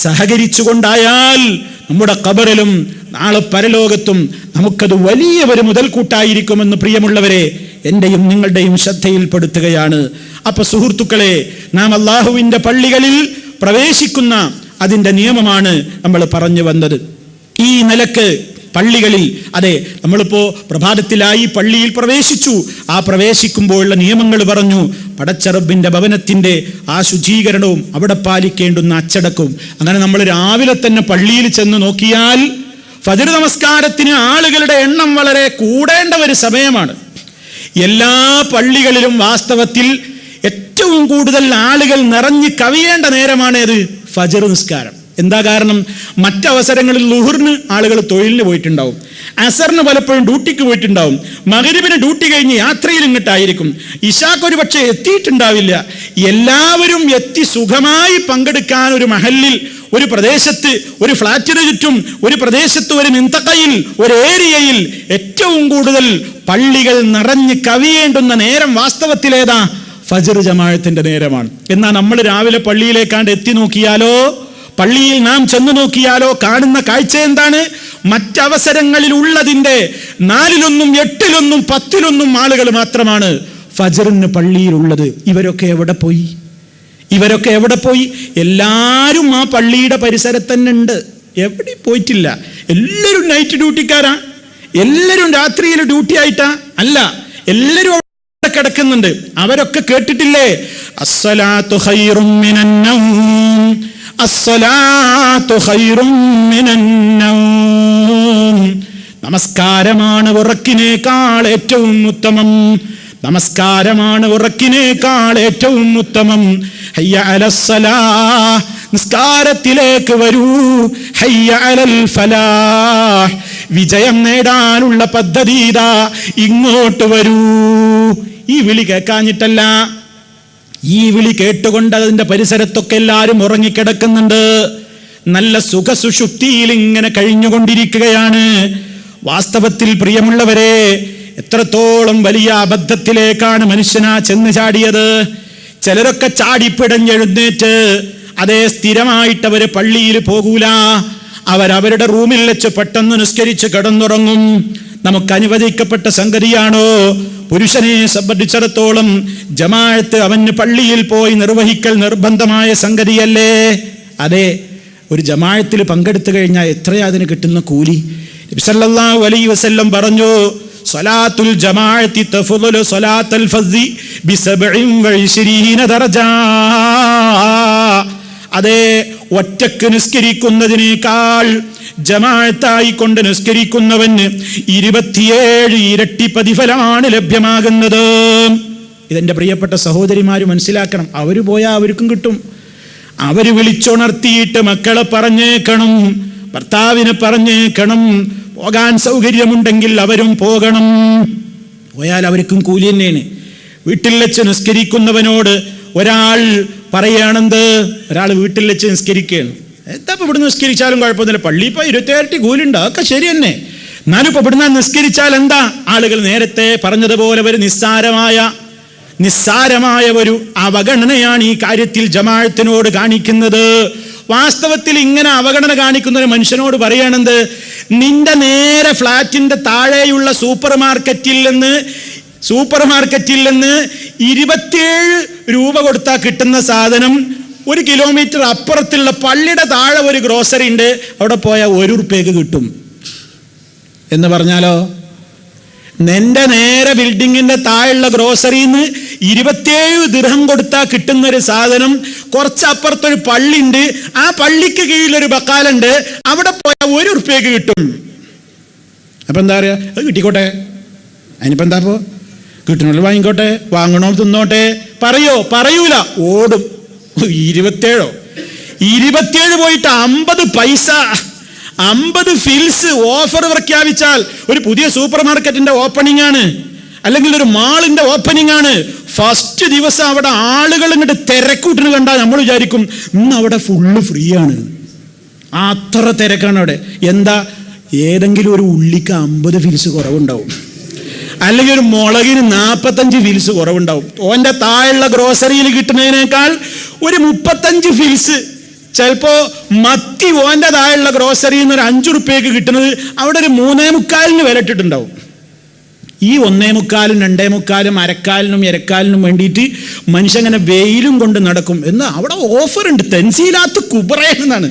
സഹകരിച്ചുകൊണ്ടായാൽ നമ്മുടെ ഖബറിലും നാളെ പരലോകത്തും നമുക്കത് വലിയ ഒരു മുതൽക്കൂട്ടായിരിക്കുമെന്ന് പ്രിയമുള്ളവരെ എൻ്റെയും നിങ്ങളുടെയും ശ്രദ്ധയിൽപ്പെടുത്തുകയാണ്. അപ്പൊ സുഹൃത്തുക്കളെ, നാം അല്ലാഹുവിൻ്റെ പള്ളികളിൽ പ്രവേശിക്കുന്ന അതിൻ്റെ നിയമമാണ് നമ്മൾ പറഞ്ഞു വന്നത്. ഈ നിലക്ക് പള്ളികളിൽ, അതെ, നമ്മളിപ്പോ പ്രഭാതത്തിലായി പള്ളിയിൽ പ്രവേശിച്ചു. ആ പ്രവേശിക്കുമ്പോഴുള്ള നിയമങ്ങൾ പറഞ്ഞു. പടച്ച റബ്ബിന്റെ ഭവനത്തിന്റെ ആ ശുചീകരണവും അവിടെ പാലിക്കേണ്ടുന്ന അച്ചടക്കവും. അങ്ങനെ നമ്മൾ രാവിലെ തന്നെ പള്ളിയിൽ ചെന്ന് നോക്കിയാൽ ഫജ്ർ നമസ്കാരത്തിന് ആളുകളുടെ എണ്ണം വളരെ കൂടേണ്ട ഒരു സമയമാണ്. എല്ലാ പള്ളികളിലും വാസ്തവത്തിൽ ഏറ്റവും കൂടുതൽ ആളുകൾ നിറഞ്ഞു കവിയേണ്ട നേരമാണ് ഇത് ഫജ്ർ നിസ്കാരം. എന്താ കാരണം? മറ്റവസരങ്ങളിൽ ളുഹറിന് ആളുകൾ തൊഴിലിന് പോയിട്ടുണ്ടാവും, അസറിന് പലപ്പോഴും ഡ്യൂട്ടിക്ക് പോയിട്ടുണ്ടാവും, മഗ്രിബിന് ഡ്യൂട്ടി കഴിഞ്ഞ് യാത്രയിൽ ഇങ്ങോട്ടായിരിക്കും, ഇശാക്ക് ഒരു പക്ഷേ എത്തിയിട്ടുണ്ടാവില്ല. എല്ലാവരും എത്തി സുഖമായി പങ്കെടുക്കാൻ ഒരു മഹല്ലിൽ, ഒരു പ്രദേശത്ത്, ഒരു ഫ്ലാറ്റിന് ചുറ്റും, ഒരു പ്രദേശത്ത്, ഒരു മിന്തക്കയിൽ, ഒരു ഏരിയയിൽ ഏറ്റവും കൂടുതൽ പള്ളികൾ നിറഞ്ഞ് കവിയേണ്ടുന്ന നേരം വാസ്തവത്തിലേതാ? ഫജ്ർ ജമാഅത്തിന്റെ നേരമാണ്. എന്നാൽ നമ്മൾ രാവിലെ പള്ളിയിലേക്കാണ്ട് എത്തി നോക്കിയാലോ, പള്ളിയിൽ നാം ചെന്നു നോക്കിയാലോ കാണുന്ന കാഴ്ച എന്താണ്? മറ്റവസരങ്ങളിൽ ഉള്ളതിന്റെ 4/1, 8/1, 10/1 ആളുകൾ മാത്രമാണ് ഫജ്റിന് പള്ളിയിലുള്ളത്. ഇവരൊക്കെ എവിടെ പോയി? ഇവരൊക്കെ എവിടെ പോയി? എല്ലാവരും ആ പള്ളിയുടെ പരിസരത്ത് തന്നെ ഉണ്ട്, എവിടെ പോയിട്ടില്ല. എല്ലാവരും നൈറ്റ് ഡ്യൂട്ടിക്കാരാ, എല്ലാവരും രാത്രിയിൽ ഡ്യൂട്ടി ആയിട്ടാ? അല്ല, എല്ലാവരും കിടക്കുന്നുണ്ട്. അവരൊക്കെ കേട്ടിട്ടില്ലേ? അസ്സലാത്തു ഖൈറും മിനൻ നൗം, അസ്സലാത്തു ഖൈറും മിനൻ നൗം. നമസ്കാരമാണ് ഉറക്കിനേക്കാൾ ഏറ്റവും ഉത്തമം, നമസ്കാരമാണ് ഉറക്കിനേക്കാൾ ഏറ്റവും ഉത്തമം. ഹയ്യ അലസ്സലാഹ്, നിസ്കാരത്തിലേക്ക് വരൂ. ഹയ്യ അലൽ ഫലാഹ്, വിജയം നേടാനുള്ള പദ്ധതി ഇതാ, ഇങ്ങോട്ട് വരൂ. ഈ വിളി കേൾക്കാഞ്ഞിട്ടല്ല, ഈ വിളി കേട്ടുകൊണ്ട് അതിന്റെ പരിസരത്തൊക്കെ എല്ലാവരും ഉറങ്ങിക്കിടക്കുന്നുണ്ട്, നല്ല സുഖസുഷുപ്തിയിൽ ഇങ്ങനെ കഴിഞ്ഞുകൊണ്ടിരിക്കുകയാണ്. വാസ്തവത്തിൽ പ്രിയമുള്ളവരെ, എത്രത്തോളം വലിയ അബദ്ധത്തിലേക്കാണ് മനുഷ്യനാ ചെന്ന് ചാടിയത്. ചിലരൊക്കെ ചാടിപ്പിടഞ്ഞെഴുന്നേറ്റ് അതേ സ്ഥിരമായിട്ട് അവര് പള്ളിയിൽ പോകൂല, അവരവരുടെ റൂമിൽ വെച്ച് പെട്ടെന്ന് നിസ്കരിച്ച് കിടന്നുറങ്ങും. നമുക്ക് അനുവദിക്കപ്പെട്ട സംഗതിയാണോ? പുരുഷനെ സംബന്ധിച്ചിടത്തോളം ജമാഅത്ത് അവന് പള്ളിയിൽ പോയി നിർവഹിക്കൽ നിർബന്ധമായ സംഗതിയല്ലേ? അതെ, ഒരു ജമാഅത്തിൽ പങ്കെടുത്തു കഴിഞ്ഞാൽ എത്രയാ അതിന് കിട്ടുന്ന കൂലി? നബി സല്ലല്ലാഹു അലൈഹി വസല്ലം പറഞ്ഞു, സ്വലാത്തുൽ ജമാഅത്തി തഫ്ളുലു സ്വലാത്തൽ ഫസ്ദി ബി27 ദറജ. അതെ, ഒറ്റക്ക് നിസ്കരിക്കുന്നതിനേക്കാൾ ജമാഅത്തായി കൊണ്ട് നിസ്കരിക്കുന്നവന് 27 ഇരട്ടി പ്രതിഫലമാണ് ലഭ്യമാകുന്നത്. ഇതെന്റെ പ്രിയപ്പെട്ട സഹോദരിമാര് മനസ്സിലാക്കണം. അവര് പോയാൽ അവർക്കും കിട്ടും. അവര് വിളിച്ചുണർത്തിയിട്ട് മക്കളെ പറഞ്ഞേക്കണം, ഭർത്താവിനെ പറഞ്ഞേക്കണം, പോകാൻ സൗകര്യമുണ്ടെങ്കിൽ അവരും പോകണം. പോയാൽ അവർക്കും കൂലി തന്നെയാണ്. വീട്ടിൽ വെച്ച് നിസ്കരിക്കുന്നവനോട് ഒരാൾ പറയുകയാണെന്ത്? ഒരാൾ വീട്ടിൽ വെച്ച് നിസ്കരിക്കുകയാണ്. എന്താ ഇപ്പം ഇവിടുന്ന് നിസ്കരിച്ചാലും കുഴപ്പമൊന്നുമില്ല, പള്ളി ഇപ്പോൾ 27 കൂലുണ്ട്, അതൊക്കെ ശരി തന്നെ. എന്നാലും ഇപ്പം ഇവിടുന്ന് നിസ്കരിച്ചാൽ എന്താ? ആളുകൾ നേരത്തെ പറഞ്ഞതുപോലെ ഒരു നിസ്സാരമായ ഒരു അവഗണനയാണ് ഈ കാര്യത്തിൽ ജമാഅത്തിനോട് കാണിക്കുന്നത്. വാസ്തവത്തിൽ ഇങ്ങനെ അവഗണന കാണിക്കുന്ന ഒരു മനുഷ്യനോട് പറയുകയാണെന്ത്? നിന്റെ നേരെ ഫ്ലാറ്റിന്റെ താഴെയുള്ള സൂപ്പർ മാർക്കറ്റിൽ നിന്ന് 27 രൂപ കൊടുത്താൽ കിട്ടുന്ന സാധനം 1 കിലോമീറ്റർ അപ്പുറത്തുള്ള പള്ളിയുടെ താഴെ ഒരു ഗ്രോസറി ഉണ്ട്, അവിടെ പോയാൽ 1 ഉറുപ്പ്യക്ക് കിട്ടും എന്ന് പറഞ്ഞാലോ? നിന്റെ നേരെ ബിൽഡിങ്ങിന്റെ താഴെയുള്ള ഗ്രോസറിന്ന് 27 ദിർഹം കൊടുത്താൽ കിട്ടുന്ന ഒരു സാധനം കുറച്ചപ്പുറത്തൊരു പള്ളിയുണ്ട്, ആ പള്ളിക്ക് കീഴിലൊരു ബക്കാലുണ്ട്, അവിടെ പോയാൽ 1 ഉറുപ്പ്യക്ക് കിട്ടും. അപ്പൊ എന്താ പറയാ? അത് കിട്ടിക്കോട്ടെ, അതിനിപ്പോ എന്താ? ഇപ്പോ കിട്ടണോళ్ళు വാങ്ങിക്കോട്ടെ, വാങ്ങണോ തിന്നോട്ടെ. പറയൂല, ഓടും. 27 പോയിട്ട് 50 പൈസ, 50 ഫിൽസ് ഓഫർ പ്രഖ്യാപിച്ചാൽ ഒരു പുതിയ സൂപ്പർ മാർക്കറ്റിന്റെ ഓപ്പണിംഗ് ആണ്, അല്ലെങ്കിൽ ഒരു മാളിന്റെ ഓപ്പണിംഗ് ആണ്, ഫസ്റ്റ് ദിവസം അവിടെ ആളുകൾ ഇങ്ങോട്ട് തിരക്കൂട്ടിന് കണ്ടാൽ നമ്മൾ വിചാരിക്കും ഇന്ന് അവിടെ ഫുള്ള് ഫ്രീ ആണ്. അത്ര തിരക്കാണ് അവിടെ. എന്താ? ഏതെങ്കിലും ഒരു ഉള്ളിക്ക് 50 ഫിൽസ് കുറവുണ്ടാവും, അല്ലെങ്കിൽ ഒരു മുളകിന് 45 ഫിൽസ് കുറവുണ്ടാവും. ഓന്റെ താഴെയുള്ള ഗ്രോസറിയിൽ കിട്ടുന്നതിനേക്കാൾ ഒരു 35 ഫിൽസ്. ചിലപ്പോ മത്തി ഓന്റെ താഴെയുള്ള ഗ്രോസറിയിൽ നിന്ന് ഒരു 5 ഉറുപ്പ്യക്ക് കിട്ടുന്നത് അവിടെ ഒരു 3.25 വില ഇട്ടിട്ടുണ്ടാവും. ഈ 1.25, 2.25, അരക്കാലിനും ഇരക്കാലിനും വേണ്ടിയിട്ട് മനുഷ്യങ്ങനെ വെയിലും കൊണ്ട് നടക്കും. എന്ന് അവിടെ ഓഫർ ഉണ്ട്. തെൻസീലാത്ത് കുബറ എന്നാണ്.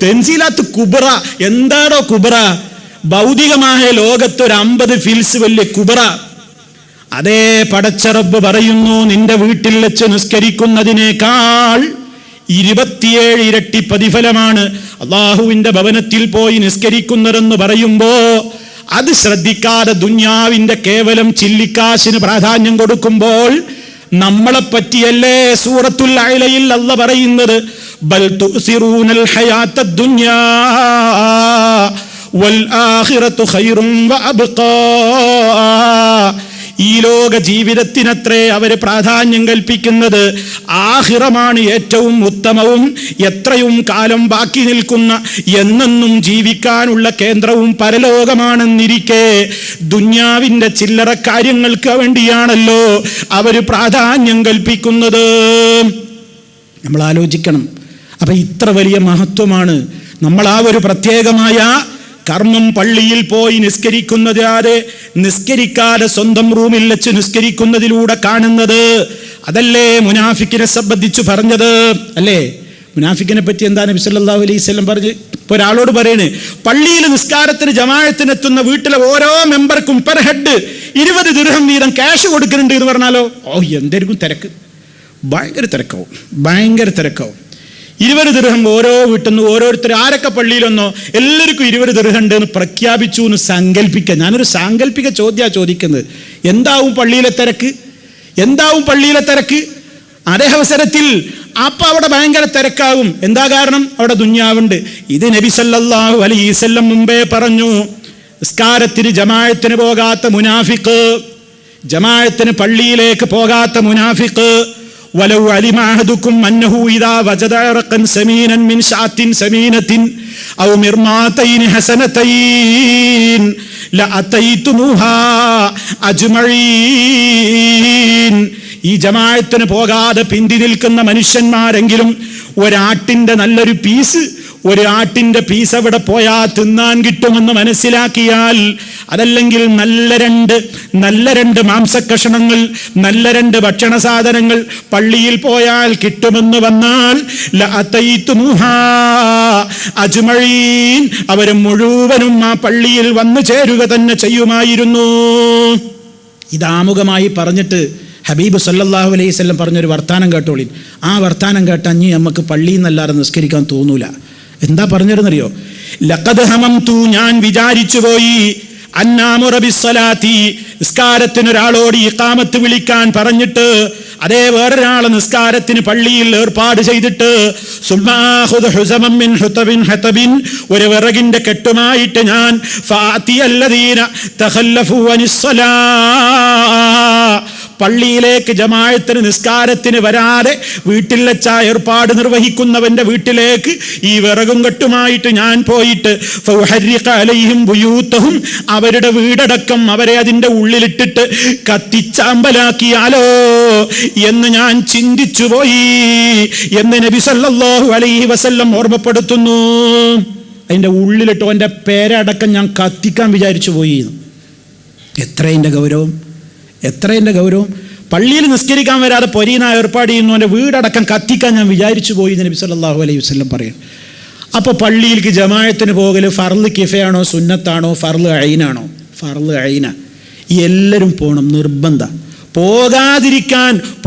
തെൻസീലാത്ത് കുബറ. എന്താണോ കുബറ? ഭൗതികമായ ലോകത്ത് ഒരു 50 ഫിൽസ് വലിയ കുബറ. അതേ പടച്ച റബ്ബ് പറയുന്നു, നിന്റെ വീട്ടിൽ വെച്ച് നിസ്കരിക്കുന്നതിനേക്കാൾ 27 ഇരട്ടി പ്രതിഫലമാണ് അള്ളാഹുവിന്റെ ഭവനത്തിൽ പോയി നിസ്കരിക്കുന്നതെന്ന് പറയുമ്പോ അത് ശ്രദ്ധിക്കാതെ ദുന്യാവിന്റെ കേവലം ചില്ലിക്കാശിന് പ്രാധാന്യം കൊടുക്കുമ്പോൾ നമ്മളെ പറ്റിയല്ലേ സൂറത്തുൽ അഅലയിൽ അല്ലാഹ് പറയുന്നത്, ബൽ തുസിറൂനൽ ഹയാത്തദ് ദുനിയാ വൽ ആഖിറതു ഖൈറുൻ വഅബ്ഖാ. ഈ ലോക ജീവിതത്തിനത്രേ അവര് പ്രാധാന്യം കൽപ്പിക്കുന്നത്. ആഖിറമാണ് ഏറ്റവും ഉത്തമവും എത്രയും കാലം ബാക്കി നിൽക്കുന്ന എന്നെന്നും ജീവിക്കാനുള്ള കേന്ദ്രവും പരലോകമാണെന്നിരിക്കെ ദുന്യാവിന്റെ ചില്ലറ കാര്യങ്ങൾക്ക് വേണ്ടിയാണല്ലോ അവര് പ്രാധാന്യം കൽപ്പിക്കുന്നത്. നമ്മൾ ആലോചിക്കണം. അപ്പൊ ഇത്ര വലിയ മഹത്വമാണ് നമ്മൾ ആ ഒരു പ്രത്യേകമായ കർമ്മം പള്ളിയിൽ പോയി നിസ്കരിക്കുന്നത്, ആരെ നിസ്കരിക്കാതെ സ്വന്തം റൂമിൽ വെച്ച് നിസ്കരിക്കുന്നതിലൂടെ കാണുന്നത്. അതല്ലേ മുനാഫിക്കിനെ സംബന്ധിച്ചു പറഞ്ഞത്, അല്ലേ? മുനാഫിക്കിനെ പറ്റി എന്താ നബി സല്ലല്ലാഹു അലൈഹി വസല്ലം പറഞ്ഞ്? ഇപ്പൊ ഒരാളോട് പറയണേ, പള്ളിയിൽ നിസ്കാരത്തിന് ജമാഅത്തിനെത്തുന്ന വീട്ടിലെ ഓരോ മെമ്പർക്കും പെർ ഹെഡ് 20 ദിർഹം വീതം ക്യാഷ് കൊടുക്കുന്നുണ്ട് എന്ന് പറഞ്ഞാലോ, എന്തായിരിക്കും തിരക്ക്! ഭയങ്കര തിരക്കാവും. 20 ദിർഹം ഓരോ വീട്ടിൽ നിന്ന് ഓരോരുത്തർ, ആരൊക്കെ പള്ളിയിലൊന്നോ എല്ലാവർക്കും 20 ദിർഹം ഉണ്ട് എന്ന് പ്രഖ്യാപിച്ചു എന്ന് സങ്കല്പിക്കുക. ഞാനൊരു സാങ്കല്പിക ചോദ്യമാണ് ചോദിക്കുന്നത്. എന്താവും പള്ളിയിലെ തിരക്ക്? അതേ അവസരത്തിൽ അപ്പൊ അവിടെ ഭയങ്കര തിരക്കാവും. എന്താ കാരണം? അവിടെ ദുന്യാവുണ്ട്. ഇത് നബി സല്ലല്ലാഹു അലൈഹി വസല്ലം മുമ്പേ പറഞ്ഞു. നിസ്കാരത്തിന് ജമാഅത്തിന് പോകാത്ത മുനാഫിഖ്, ജമാഅത്തിന് പള്ളിയിലേക്ക് പോകാത്ത മുനാഫിഖ്, വലൗ അലിമ അഹദുക്കും അന്നഹു ഇദാ വജദ റഖൻ സമീനൻ മിൻ ശാത്തിൻ സമീനത്തിൻ ഔ മിർമാതൈൻ ഹസനതൈൻ ലഅതൈതുമുഹാ അജ്മഈൻ. ഈ ജമാഅത്തിന് പോകാതെ പിന്തി നിൽക്കുന്ന മനുഷ്യന്മാരെങ്കിലും ഒരാട്ടിന്റെ നല്ലൊരു പീസ് അവിടെ പോയാൽ തിന്നാൻ കിട്ടുമെന്ന് മനസ്സിലാക്കിയാൽ, അതല്ലെങ്കിൽ നല്ല രണ്ട് മാംസക്കഷണങ്ങൾ, നല്ല 2 ഭക്ഷണ സാധനങ്ങൾ പള്ളിയിൽ പോയാൽ കിട്ടുമെന്ന് വന്നാൽ ലഅതൈതുമുഹാ അജ്മഈൻ, അവര് മുഴുവനും ആ പള്ളിയിൽ വന്നു ചേരുക തന്നെ ചെയ്യുമായിരുന്നു. ഇതാമുഖമായി പറഞ്ഞിട്ട് ഹബീബ് സല്ലല്ലാഹു അലൈഹി വസല്ലം പറഞ്ഞൊരു വർത്താനം കേട്ടോളിൻ. ആ വർത്താനം കേട്ടാൽ നമുക്ക് പള്ളിയിൽ നിന്നല്ലാതെ നിസ്കരിക്കാൻ തോന്നൂല. എന്താ പറഞ്ഞിരുന്നറിയോ? ലഖദ് ഹമംതു, ഞാൻ വിചാരിച്ചു പോയി, അന്നാമുറ ബിസ്സലാത്തി, നിസ്കാരത്തിന് ഒരാളോട് ഇഖാമത്ത് വിളിക്കാൻ പറഞ്ഞിട്ട്, അതേ വേറൊരാളെ നിസ്കാരത്തിന് പള്ളിയിൽ ഏർപ്പാട് ചെയ്തിട്ട്, സുമ്മാഖുദ് ഹുസമൻ മിൻ ഹതബിൻ, ഒരു വിറകിന്റെ കെട്ടുമായിട്ട് ഞാൻ ഫാത്തിയല്ലദീന തഖല്ലഫു അനിസ്സലാ, പള്ളിയിലേക്ക് ജമാഅത്തിന് നിസ്കാരത്തിന് വരാതെ വീട്ടിൽ വെച്ച ഏർപ്പാട് നിർവഹിക്കുന്നവന്റെ വീട്ടിലേക്ക് ഈ വിറകും കെട്ടുമായിട്ട് ഞാൻ പോയിട്ട് ഫൗഹരിഖ അലൈഹിം ബുയൂതഹും, അവരുടെ വീടടക്കം അവരെ അതിന്റെ ഉള്ളിലിട്ടിട്ട് കത്തിച്ചാമ്പലാക്കിയാലോ എന്ന് ഞാൻ ചിന്തിച്ചു പോയി എന്ന് നബി സല്ലല്ലാഹു അലൈഹി വസല്ലം ഓർമ്മപ്പെടുത്തുന്നു. അതിന്റെ ഉള്ളിലിട്ടോ എൻ്റെ പേരടക്കം ഞാൻ കത്തിക്കാൻ വിചാരിച്ചു പോയി. എത്രയിൻ്റെ ഗൗരവം! പള്ളിയിൽ നിസ്കരിക്കാൻ വരാതെ പൊരീന ഏർപ്പാട് ചെയ്യുന്നു, എൻ്റെ വീടടക്കം കത്തിക്കാൻ ഞാൻ വിചാരിച്ചു പോയി എന്ന് നബി സല്ലല്ലാഹു അലൈഹി വസല്ലം പറയും. അപ്പോൾ പള്ളിയിലേക്ക് ജമാഅത്തിന് പോകൽ ഫർള് കിഫയാണോ, സുന്നത്താണോ, ഫർള് ഐനാണോ? ഫർള് ഐന. എല്ലാവരും പോകണം, നിർബന്ധ.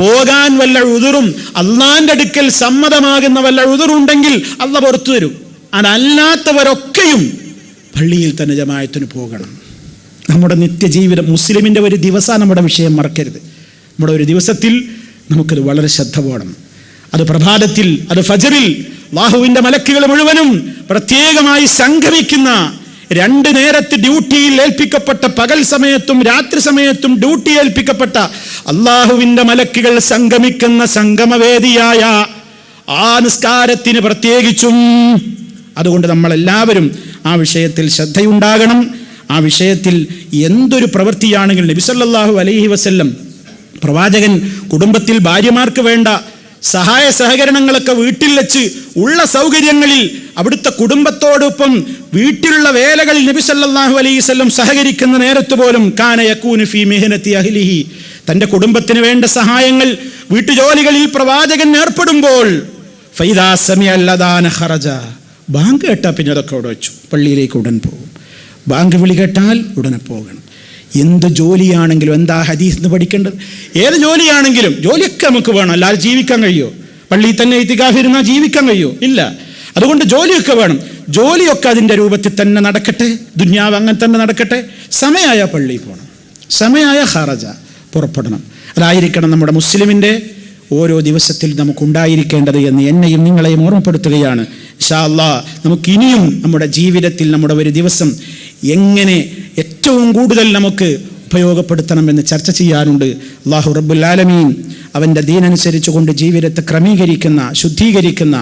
പോകാൻ വല്ല ഉദുറും, അള്ളാന്റെ അടുക്കൽ സമ്മതമാകുന്ന വല്ല ഉദുറുണ്ടെങ്കിൽ അള്ളാഹ് പുറത്തു തരും. അതല്ലാത്തവരൊക്കെയും പള്ളിയിൽ തന്നെ ജമാഅത്തിന് പോകണം. നമ്മുടെ നിത്യജീവിതം, മുസ്ലിമിൻ്റെ ഒരു ദിവസം നമ്മുടെ വിഷയം മറക്കരുത്. നമ്മുടെ ഒരു ദിവസത്തിൽ നമുക്കത് വളരെ ശ്രദ്ധ വേണം. അത് പ്രഭാതത്തിൽ, അത് ഫജറിൽ അല്ലാഹുവിൻ്റെ മലക്കുകൾ മുഴുവനും പ്രത്യേകമായി സംഗമിക്കുന്ന, 2 നേരത്ത് ഡ്യൂട്ടിയിൽ ഏൽപ്പിക്കപ്പെട്ട, പകൽ സമയത്തും രാത്രി സമയത്തും ഡ്യൂട്ടി ഏൽപ്പിക്കപ്പെട്ട അല്ലാഹുവിൻ്റെ മലക്കുകൾ സംഗമിക്കുന്ന സംഗമവേദിയായ ആ നിസ്കാരത്തിന് പ്രത്യേകിച്ചും. അതുകൊണ്ട് നമ്മളെല്ലാവരും ആ വിഷയത്തിൽ ശ്രദ്ധയുണ്ടാകണം. ആ വിഷയത്തിൽ എന്തൊരു പ്രവൃത്തിയാണെങ്കിലും നബി സല്ലല്ലാഹു അലൈഹി വസല്ലം പ്രവാചകൻ കുടുംബത്തിൽ ഭാര്യമാർക്ക് വേണ്ട സഹായ സഹകരണങ്ങളൊക്കെ വീട്ടിൽ വെച്ച് ഉള്ള സൗകര്യങ്ങളിൽ അവിടുത്തെ കുടുംബത്തോടൊപ്പം വീട്ടിലുള്ള വേലകളിൽ നബി സല്ലല്ലാഹു അലൈഹി വസല്ലം സഹകരിക്കുന്ന നേരത്ത് പോലും കാന യകൂനു ഫീ മിഹനതി അഹ്ലിഹി, തൻ്റെ കുടുംബത്തിന് വേണ്ട സഹായങ്ങൾ വീട്ടുജോലികളിൽ പ്രവാചകൻ ഏർപ്പെടുമ്പോൾ ഫൈദാ സമിഅൽ അദാന ഖറജ, ബാങ്ക് കേട്ടാൽ പിന്നെ അതൊക്കെ അവിടെ വെച്ചു പള്ളിയിലേക്ക് ഉടൻ പോകും. ബാങ്ക് വിളി കേട്ടാൽ ഉടനെ പോകണം. എന്ത് ജോലിയാണെങ്കിലും, എന്താ ഹദീസ് എന്ന് പഠിക്കേണ്ടത്? ഏത് ജോലിയാണെങ്കിലും, ജോലിയൊക്കെ നമുക്ക് വേണം, അല്ലാതെ ജീവിക്കാൻ കഴിയുമോ? പള്ളിയിൽ തന്നെ ഇത്തികാഫിരുന്നാൽ ജീവിക്കാൻ കഴിയുമോ? ഇല്ല. അതുകൊണ്ട് ജോലിയൊക്കെ വേണം. ജോലിയൊക്കെ അതിൻ്റെ രൂപത്തിൽ തന്നെ നടക്കട്ടെ, ദുന്യാവ് അങ്ങനെ തന്നെ നടക്കട്ടെ. സമയമായ പള്ളിയിൽ പോകണം, സമയമായ ഖറജ പുറപ്പെടണം. അതായിരിക്കണം നമ്മുടെ മുസ്ലിമിൻ്റെ ഓരോ ദിവസത്തിൽ നമുക്കുണ്ടായിരിക്കേണ്ടത് എന്ന് എന്നെയും നിങ്ങളെയും ഓർമ്മപ്പെടുത്തുകയാണ്. ഇൻഷാ അല്ലാഹ് നമുക്കിനിയും നമ്മുടെ ജീവിതത്തിൽ നമ്മുടെ ഒരു ദിവസം എങ്ങനെ ഏറ്റവും കൂടുതൽ നമുക്ക് ഉപയോഗപ്പെടുത്തണമെന്ന് ചർച്ച ചെയ്യാനുണ്ട്. അല്ലാഹു റബ്ബുൽ ആലമീൻ അവൻ്റെ ദീനനുസരിച്ച് കൊണ്ട് ജീവിതത്തെ ക്രമീകരിക്കുന്ന, ശുദ്ധീകരിക്കുന്ന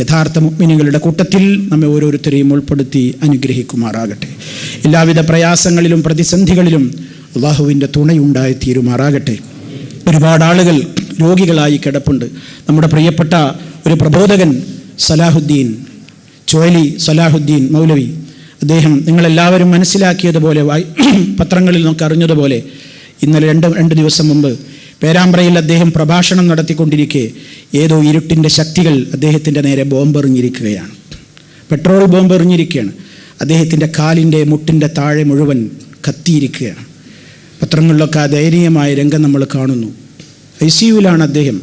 യഥാർത്ഥ മുഅ്മിനീങ്ങളുടെ കൂട്ടത്തിൽ നമ്മെ ഓരോരുത്തരെയും ഉൾപ്പെടുത്തി അനുഗ്രഹിക്കുമാറാകട്ടെ. എല്ലാവിധ പ്രയാസങ്ങളിലും പ്രതിസന്ധികളിലും അള്ളാഹുവിൻ്റെ തുണയുണ്ടായി തീരുമാറാകട്ടെ. ഒരുപാട് ആളുകൾ രോഗികളായി കിടപ്പുണ്ട്. നമ്മുടെ പ്രിയപ്പെട്ട ഒരു പ്രബോധകൻ ചുവലി സലാഹുദ്ദീൻ മൗലവി, അദ്ദേഹം നിങ്ങളെല്ലാവരും മനസ്സിലാക്കിയതുപോലെ പത്രങ്ങളിൽ നമുക്ക് അറിഞ്ഞതുപോലെ ഇന്നലെ രണ്ട് ദിവസം മുമ്പ് പേരാമ്പ്രയിൽ അദ്ദേഹം പ്രഭാഷണം നടത്തിക്കൊണ്ടിരിക്കെ ഏതോ ഇരുട്ടിൻ്റെ ശക്തികൾ അദ്ദേഹത്തിൻ്റെ നേരെ ബോംബെറിഞ്ഞിരിക്കുകയാണ്. പെട്രോൾ ബോംബെറിഞ്ഞിരിക്കുകയാണ്. അദ്ദേഹത്തിൻ്റെ കാലിൻ്റെ മുട്ടിൻ്റെ താഴെ മുഴുവൻ കത്തിയിരിക്കുകയാണ്. പത്രങ്ങളിലൊക്കെ ആ ദയനീയമായ രംഗം നമ്മൾ കാണുന്നു. ICUവിലാണ് അദ്ദേഹം.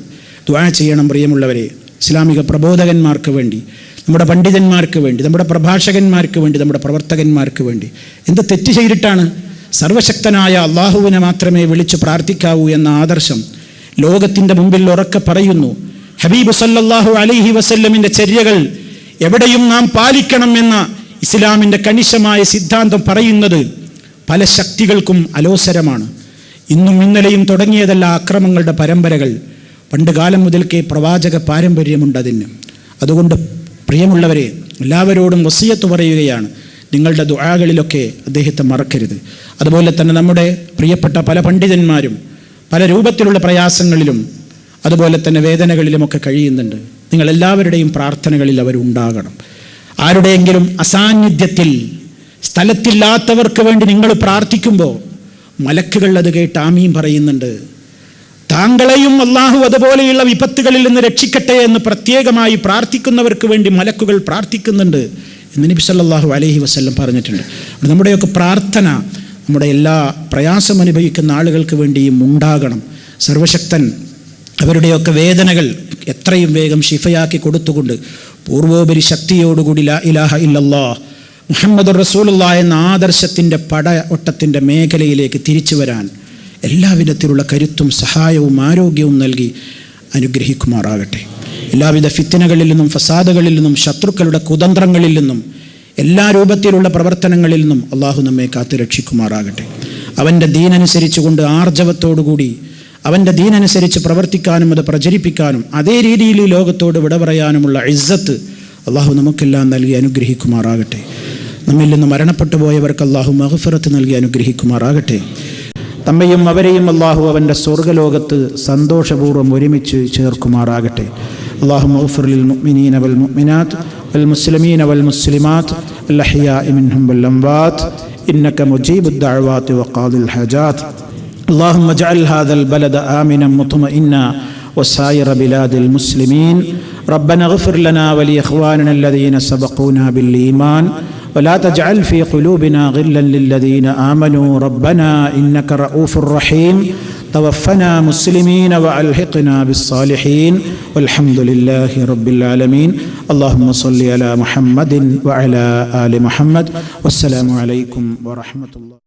ദുആ ചെയ്യണം പ്രിയമുള്ളവരെ. ഇസ്ലാമിക പ്രബോധകന്മാർക്ക് വേണ്ടി, നമ്മുടെ പണ്ഡിതന്മാർക്ക് വേണ്ടി, നമ്മുടെ പ്രഭാഷകന്മാർക്ക് വേണ്ടി, നമ്മുടെ പ്രവർത്തകന്മാർക്ക് വേണ്ടി. എന്ത് തെറ്റ് ചെയ്തിട്ടാണ്? സർവശക്തനായ അള്ളാഹുവിനെ മാത്രമേ വിളിച്ച് പ്രാർത്ഥിക്കാവൂ എന്ന ആദർശം ലോകത്തിൻ്റെ മുമ്പിൽ ഉറക്കെ പറയുന്നു. ഹബീബ് സല്ലല്ലാഹു അലൈഹി വസല്ലമിൻ്റെ ചര്യകൾ എവിടെയും നാം പാലിക്കണം എന്ന ഇസ്ലാമിൻ്റെ കണിശമായ സിദ്ധാന്തം പറയുന്നത് പല ശക്തികൾക്കും അലോസരമാണ്. ഇന്നും ഇന്നലെയും തുടങ്ങിയതല്ല അക്രമങ്ങളുടെ പരമ്പരകൾ. പണ്ട് കാലം മുതൽക്കേ പ്രവാചക പാരമ്പര്യമുണ്ടതിന്. അതുകൊണ്ട് പ്രിയമുള്ളവരെ, എല്ലാവരോടും വസിയത്ത് പറയുകയാണ്, നിങ്ങളുടെ ദുആകളിലൊക്കെ അദ്ദേഹത്തെ മറക്കരുത്. അതുപോലെ തന്നെ നമ്മുടെ പ്രിയപ്പെട്ട പല പണ്ഡിതന്മാരും പല രൂപത്തിലുള്ള പ്രയാസങ്ങളിലും അതുപോലെ തന്നെ വേദനകളിലുമൊക്കെ കഴിയുന്നുണ്ട്. നിങ്ങളെല്ലാവരുടെയും പ്രാർത്ഥനകളിൽ അവരുണ്ടാകണം. ആരുടെയെങ്കിലും അസാന്നിധ്യത്തിൽ സ്ഥലത്തില്ലാത്തവർക്ക് വേണ്ടി നിങ്ങൾ പ്രാർത്ഥിക്കുമ്പോൾ മലക്കുകൾ അത് കേട്ട് ആമീൻ പറയുന്നുണ്ട്. താങ്കളെയും അള്ളാഹു അതുപോലെയുള്ള വിപത്തുകളിൽ നിന്ന് രക്ഷിക്കട്ടെ എന്ന് പ്രത്യേകമായി പ്രാർത്ഥിക്കുന്നവർക്ക് വേണ്ടി മലക്കുകൾ പ്രാർത്ഥിക്കുന്നുണ്ട് എന്ന് നബി സല്ലല്ലാഹു അലൈഹി വസല്ലം പറഞ്ഞിട്ടുണ്ട്. നമ്മുടെയൊക്കെ പ്രാർത്ഥന നമ്മുടെ എല്ലാ പ്രയാസം അനുഭവിക്കുന്ന ആളുകൾക്ക് വേണ്ടിയും ഉണ്ടാകണം. സർവശക്തൻ അവരുടെയൊക്കെ വേദനകൾ എത്രയും വേഗം ശിഫയാക്കി കൊടുത്തുകൊണ്ട് പൂർവോപരി ശക്തിയോടുകൂടി ലാ ഇലാഹ ഇല്ലല്ലാഹ് മുഹമ്മദുർ റസൂലുള്ളാഹി എന്ന ആദർശത്തിൻ്റെ പടയൊട്ടത്തിൻ്റെ മേഖലയിലേക്ക് തിരിച്ചു വരാൻ എല്ലാവിധത്തിലുള്ള കരുത്തും സഹായവും ആരോഗ്യവും നൽകി അനുഗ്രഹിക്കുമാറാകട്ടെ. എല്ലാവിധ ഫിത്നകളിൽ നിന്നും ഫസാദുകളിൽ നിന്നും ശത്രുക്കളുടെ കുതന്ത്രങ്ങളിൽ നിന്നും എല്ലാ രൂപത്തിലുള്ള പ്രവർത്തനങ്ങളിൽ നിന്നും അള്ളാഹു നമ്മെ കാത്തു രക്ഷിക്കുമാറാകട്ടെ. അവൻ്റെ ദീനനുസരിച്ച് കൊണ്ട് ആർജവത്തോടുകൂടി അവൻ്റെ ദീനനുസരിച്ച് പ്രവർത്തിക്കാനും അത് പ്രചരിപ്പിക്കാനും അതേ രീതിയിൽ ഈ ലോകത്തോട് വിട പറയാനുമുള്ള ഇസ്സത്ത് അള്ളാഹു നമുക്കെല്ലാം നൽകി അനുഗ്രഹിക്കുമാറാകട്ടെ. നമ്മിൽ നിന്ന് മരണപ്പെട്ടു പോയവർക്ക് അള്ളാഹു മഗ്ഫിറത്ത് നൽകി അനുഗ്രഹിക്കുമാറാകട്ടെ. നമ്മയും അവരെയും അള്ളാഹു അവൻ്റെ സ്വർഗ്ഗലോകത്ത് സന്തോഷപൂർവ്വം ഒരുമിച്ച് ചേർക്കുമാറാകട്ടെ. അല്ലാഹുമ്മ ഗ്ഫിർ ലിൽ മുഅ്മിനീന വൽ മുഅ്മിനാത്ത് വൽ മുസ്ലിമീന വൽ മുസ്ലിമാത്ത് അൽ അഹ്യാഇ മിൻഹും വൽ അംവാത്ത് ഇന്നക മുജീബുദ് ദഅവാതി വഖാദിൽ ഹജാത്ത്. اللهم اجعل هذا البلد آمنا مطمئنا وسائر بلاد المسلمين. ربنا اغفر لنا ولإخواننا الذين سبقونا بالإيمان ولا تجعل في قلوبنا غلا للذين آمنوا ربنا إنك رؤوف رحيم. توفنا مسلمين وألحقنا بالصالحين والحمد لله رب العالمين. اللهم صل على محمد وعلى آل محمد والسلام عليكم ورحمة الله.